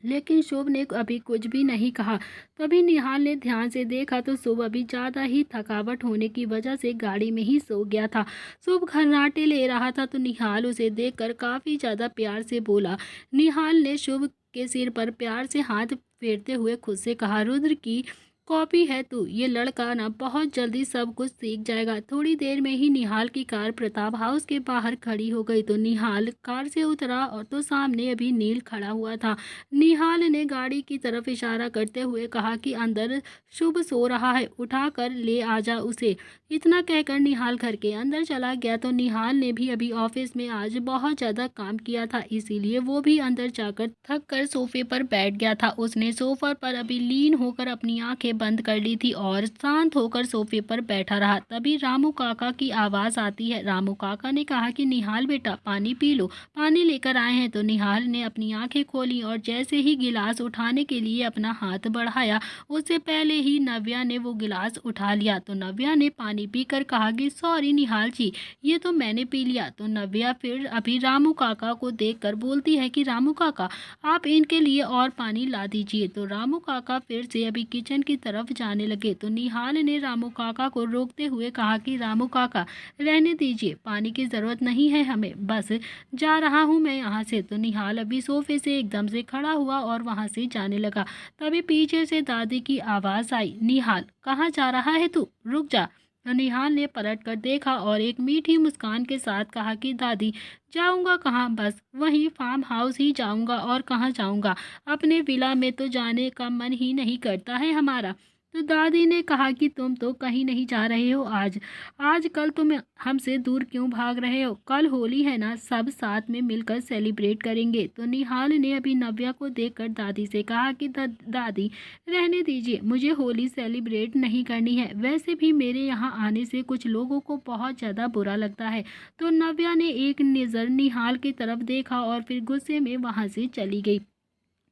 लेकिन शुभ ने अभी कुछ भी नहीं कहा। तभी निहाल ने ध्यान से देखा तो शुभ अभी ज़्यादा ही थकावट होने की वजह से गाड़ी में ही सो गया था। शुभ खर्राटे ले रहा था। तो निहाल उसे देखकर काफ़ी ज़्यादा प्यार से बोला। निहाल ने शुभ के सिर पर प्यार से हाथ फेरते हुए खुद से कहा, रुद्र की कॉपी है तू, ये लड़का ना बहुत जल्दी सब कुछ सीख जाएगा। थोड़ी देर में ही निहाल की कार प्रताप हाउस के बाहर खड़ी हो गई। तो निहाल कार से उतरा और तो सामने अभी नील खड़ा हुआ था। निहाल ने गाड़ी की तरफ इशारा करते हुए कहा कि अंदर शुभ सो रहा है, उठा कर ले आ जा उसे। इतना कहकर निहाल घर के अंदर चला गया। तो निहाल ने भी अभी ऑफिस में आज बहुत ज़्यादा काम किया था, इसीलिए वो भी अंदर जाकर थक कर सोफे पर बैठ गया था। उसने सोफा पर अभी लीन होकर अपनी आंखें बंद कर ली थी और शांत होकर सोफे पर बैठा रहा। तभी रामू काका की आवाज़ आती है। रामू काका ने कहा कि निहाल बेटा पानी पी लो, पानी लेकर आए हैं। तो निहाल ने अपनी आंखें खोली और जैसे ही गिलास उठाने के लिए अपना हाथ बढ़ाया, उससे पहले ही नव्या ने वो गिलास उठा लिया। तो नव्या ने पानी पीकर कहा कि सॉरी निहाल जी, ये तो मैंने पी लिया। तो नव्या फिर अभी रामू काका को देखकर बोलती है कि रामू काका आप इनके लिए और पानी ला दीजिए। तो रामू काका फिर से अभी किचन की तरफ जाने लगे। तो निहाल ने रामू काका को रोकते हुए कहा कि रामू काका रहने दीजिए, पानी की ज़रूरत नहीं है हमें, बस जा रहा हूँ मैं यहाँ से। तो निहाल अभी सोफे से एकदम से खड़ा हुआ और वहाँ से जाने लगा। तभी पीछे से दादी की आवाज़ आई, निहाल कहाँ जा रहा है तू, रुक जा। तो निहाल ने पलट कर देखा और एक मीठी मुस्कान के साथ कहा कि दादी जाऊंगा कहाँ, बस वहीं फार्म हाउस ही जाऊंगा और कहाँ जाऊंगा, अपने विला में तो जाने का मन ही नहीं करता है हमारा। तो दादी ने कहा कि तुम तो कहीं नहीं जा रहे हो आज, आजकल तुम हमसे दूर क्यों भाग रहे हो, कल होली है ना, सब साथ में मिलकर सेलिब्रेट करेंगे। तो निहाल ने अभी नव्या को देखकर दादी से कहा कि दादी रहने दीजिए, मुझे होली सेलिब्रेट नहीं करनी है, वैसे भी मेरे यहाँ आने से कुछ लोगों को बहुत ज़्यादा बुरा लगता है। तो नव्या ने एक नज़र निहाल की तरफ देखा और फिर गुस्से में वहाँ से चली गई।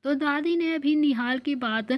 तो दादी ने अभी निहाल की बात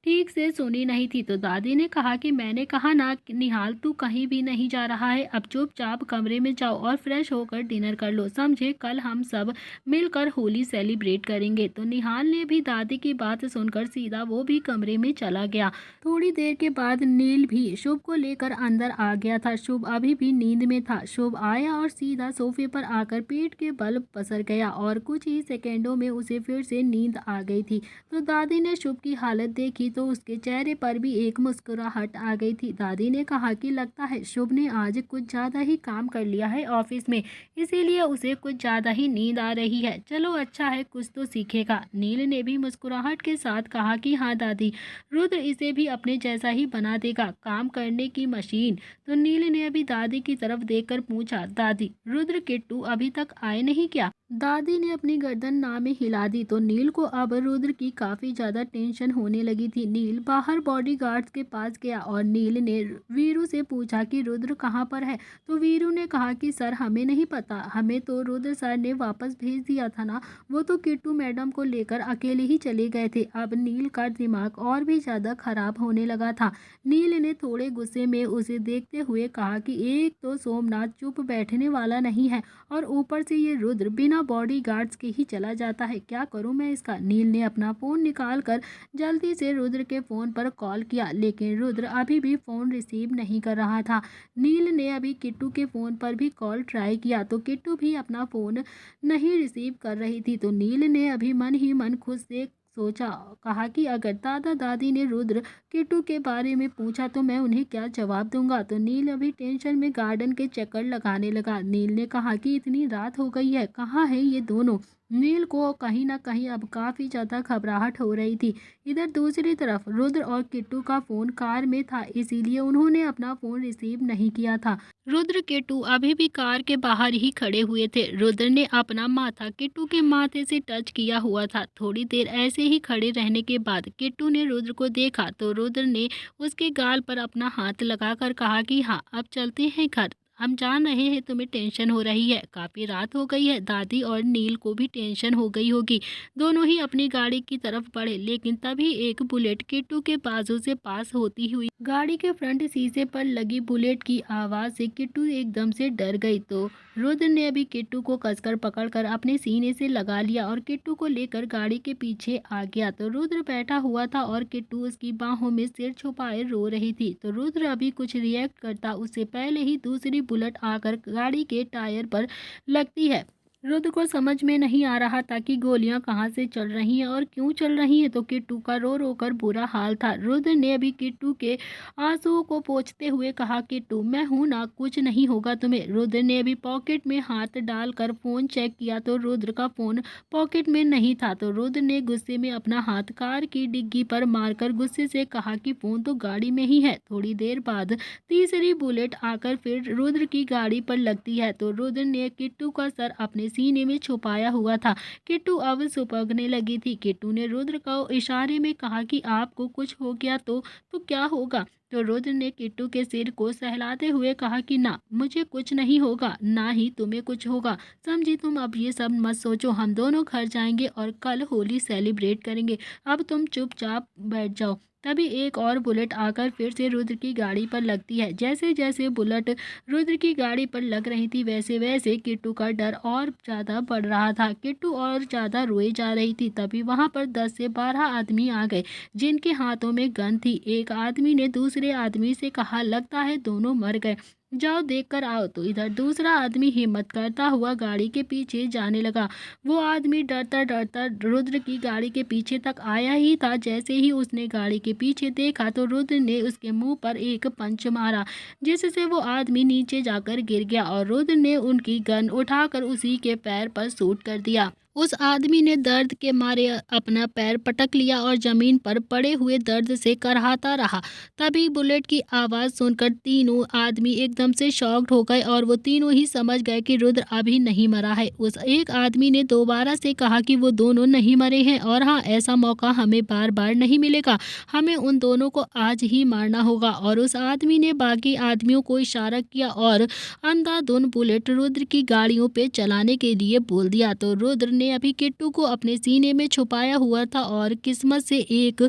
ठीक से सुनी नहीं थी। तो दादी ने कहा कि मैंने कहा ना कि निहाल तू कहीं भी नहीं जा रहा है, अब चुपचाप कमरे में जाओ और फ्रेश होकर डिनर कर लो, समझे, कल हम सब मिलकर होली सेलिब्रेट करेंगे। तो निहाल ने भी दादी की बात सुनकर सीधा वो भी कमरे में चला गया। थोड़ी देर के बाद नील भी शुभ को लेकर अंदर आ गया था। शुभ अभी भी नींद में था। शुभ आया और सीधा सोफे पर आकर पीठ के बल पसर गया और कुछ ही सेकेंडों में उसे फिर से नींद आ गई थी। तो दादी ने शुभ की हालत देखी तो उसके चेहरे पर भी एक मुस्कुराहट आ गई थी। दादी ने कहा कि लगता है शुभ ने आज कुछ ज़्यादा ही काम कर लिया है ऑफिस में, इसीलिए उसे कुछ ज़्यादा ही नींद आ रही है, चलो अच्छा है कुछ तो सीखेगा। नील ने भी मुस्कुराहट के साथ कहा कि हाँ दादी, रुद्र इसे भी अपने जैसा ही बना देगा, काम करने की मशीन। तो नील ने अभी दादी की तरफ देखकर पूछा, दादी रुद्र किट्टू अभी तक आए नहीं क्या? दादी ने अपनी गर्दन ना में हिला दी। तो नील को अब रुद्र की काफ़ी ज़्यादा टेंशन होने लगी थी। नील बाहर बॉडीगार्ड्स के पास गया और नील ने वीरू से पूछा कि रुद्र कहाँ पर है। तो वीरू ने कहा कि सर हमें नहीं पता, हमें तो रुद्र सर ने वापस भेज दिया था ना, वो तो किट्टू मैडम को लेकर अकेले ही चले गए थे। अब नील का दिमाग और भी ज़्यादा खराब होने लगा था। नील ने थोड़े गुस्से में उसे देखते हुए कहा कि एक तो सोमनाथ चुप बैठने वाला नहीं है और ऊपर से ये रुद्र बिना बॉडीगार्ड्स के ही चला जाता है, क्या करूं मैं इसका। नील ने अपना फ़ोन निकालकर जल्दी से रुद्र के फ़ोन पर कॉल किया, लेकिन रुद्र अभी भी फ़ोन रिसीव नहीं कर रहा था। नील ने अभी किट्टू के फ़ोन पर भी कॉल ट्राई किया तो किट्टू भी अपना फ़ोन नहीं रिसीव कर रही थी। तो नील ने अभी मन ही मन खुद से सोचा, कहा कि अगर दादा दादी ने रुद्र किट्टू के बारे में पूछा तो मैं उन्हें क्या जवाब दूंगा। तो नील अभी टेंशन में गार्डन के चक्कर लगाने लगा। नील ने कहा कि इतनी रात हो गई है, कहाँ है ये दोनों। नील को कहीं ना कहीं अब काफ़ी ज़्यादा घबराहट हो रही थी। इधर दूसरी तरफ रुद्र और किट्टू का फ़ोन कार में था, इसीलिए उन्होंने अपना फ़ोन रिसीव नहीं किया था। रुद्र किट्टू अभी भी कार के बाहर ही खड़े हुए थे। रुद्र ने अपना माथा किट्टू के माथे से टच किया हुआ था। थोड़ी देर ऐसे ही खड़े रहने के बाद किट्टू ने रुद्र को देखा तो रुद्र ने उसके गाल पर अपना हाथ लगाकर कहा कि हाँ अब चलते हैं घर, हम जान रहे हैं तुम्हें टेंशन हो रही है, काफ़ी रात हो गई है। दादी और नील को भी टेंशन हो गई होगी। दोनों ही अपनी गाड़ी की तरफ बढ़े, लेकिन तभी एक बुलेट किट्टू के बाजू से पास होती हुई गाड़ी के फ्रंट शीशे पर लगी बुलेट की आवाज़ से किट्टू एकदम से डर गई। तो रुद्र ने अभी किट्टू को कसकर पकड़कर अपने सीने से लगा लिया और किट्टू को लेकर गाड़ी के पीछे आ गया। तो रुद्र बैठा हुआ था और किट्टू उसकी बाहों में सिर छुपाए रो रही थी। तो रुद्र अभी कुछ रिएक्ट करता उससे पहले ही दूसरी बुलेट आकर गाड़ी के टायर पर लगती है। रुद्र को समझ में नहीं आ रहा था कि गोलियां कहां से चल रही हैं और क्यों चल रही हैं। तो किट्टू का रो रो कर बुरा हाल था। रुद्र ने अभी किट्टू के आंसुओं को पोंछते हुए कहा, किट्टू मैं हूं ना, कुछ नहीं होगा तुम्हें। रुद्र ने अभी पॉकेट में हाथ डालकर फोन चेक किया तो रुद्र का फोन पॉकेट में नहीं था। तो रुद्र ने गुस्से में अपना हाथ कार की डिग्गी पर मारकर गुस्से से कहा कि फोन तो गाड़ी में ही है। थोड़ी देर बाद तीसरी बुलेट आकर फिर रुद्र की गाड़ी पर लगती है। तो रुद्र ने किट्टू का सर अपने सीने में छुपाया हुआ था। किट्टू अब सुबकने लगी थी। किट्टू ने रुद्र को इशारे में कहा कि आपको कुछ हो गया तो क्या होगा। तो रुद्र ने किट्टू के सिर को सहलाते हुए कहा कि ना, मुझे कुछ नहीं होगा, ना ही तुम्हें कुछ होगा। समझी, तुम अब ये सब मत सोचो, हम दोनों घर जाएंगे और कल होली सेलिब्रेट करेंगे। अब तुम चुपचाप बैठ जाओ। तभी एक और बुलेट आकर फिर से रुद्र की गाड़ी पर लगती है। जैसे जैसे बुलेट रुद्र की गाड़ी पर लग रही थी, वैसे वैसे किट्टू का डर और ज़्यादा बढ़ रहा था। किट्टू और ज़्यादा रोई जा रही थी। तभी वहाँ पर 10 से 12 आदमी आ गए, जिनके हाथों में गन थी। एक आदमी ने दूसरे आदमी से कहा, लगता है दोनों मर गए, जाओ देख कर आओ। तो इधर दूसरा आदमी हिम्मत करता हुआ गाड़ी के पीछे जाने लगा। वो आदमी डरता डरता रुद्र की गाड़ी के पीछे तक आया ही था। जैसे ही उसने गाड़ी के पीछे देखा तो रुद्र ने उसके मुंह पर एक पंच मारा, जिससे वो आदमी नीचे जाकर गिर गया और रुद्र ने उनकी गन उठाकर उसी के पैर पर शूट कर दिया। उस आदमी ने दर्द के मारे अपना पैर पटक लिया और जमीन पर पड़े हुए दर्द से करहाता रहा। तभी बुलेट की आवाज़ सुनकर तीनों आदमी एकदम से शॉक्ड हो गए और वो तीनों ही समझ गए कि रुद्र अभी नहीं मरा है। उस एक आदमी ने दोबारा से कहा कि वो दोनों नहीं मरे हैं और हाँ, ऐसा मौका हमें बार बार नहीं मिलेगा, हमें उन दोनों को आज ही मारना होगा। और उस आदमी ने बाकी आदमियों को इशारा किया और अंधाधुंध बुलेट रुद्र की गाड़ियों पे चलाने के लिए बोल दिया। तो रुद्र ने अभी किट्टू को अपने सीने में छुपाया हुआ था और किस्मत से एक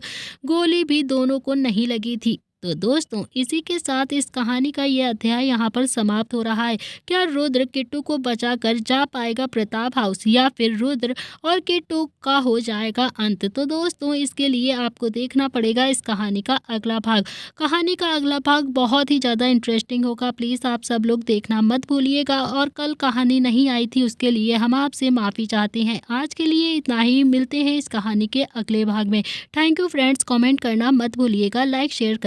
गोली भी दोनों को नहीं लगी थी। तो दोस्तों, इसी के साथ इस कहानी का ये अध्याय यहाँ पर समाप्त हो रहा है। क्या रुद्र किट्टू को बचाकर जा पाएगा प्रताप हाउस, या फिर रुद्र और किट्टू का हो जाएगा अंत? तो दोस्तों, इसके लिए आपको देखना पड़ेगा इस कहानी का अगला भाग। कहानी का अगला भाग बहुत ही ज़्यादा इंटरेस्टिंग होगा। प्लीज़ आप सब लोग देखना मत भूलिएगा। और कल कहानी नहीं आई थी, उसके लिए हम आपसे माफ़ी चाहते हैं। आज के लिए इतना ही, मिलते हैं इस कहानी के अगले भाग में। थैंक यू फ्रेंड्स, कमेंट करना मत भूलिएगा, लाइक शेयर कर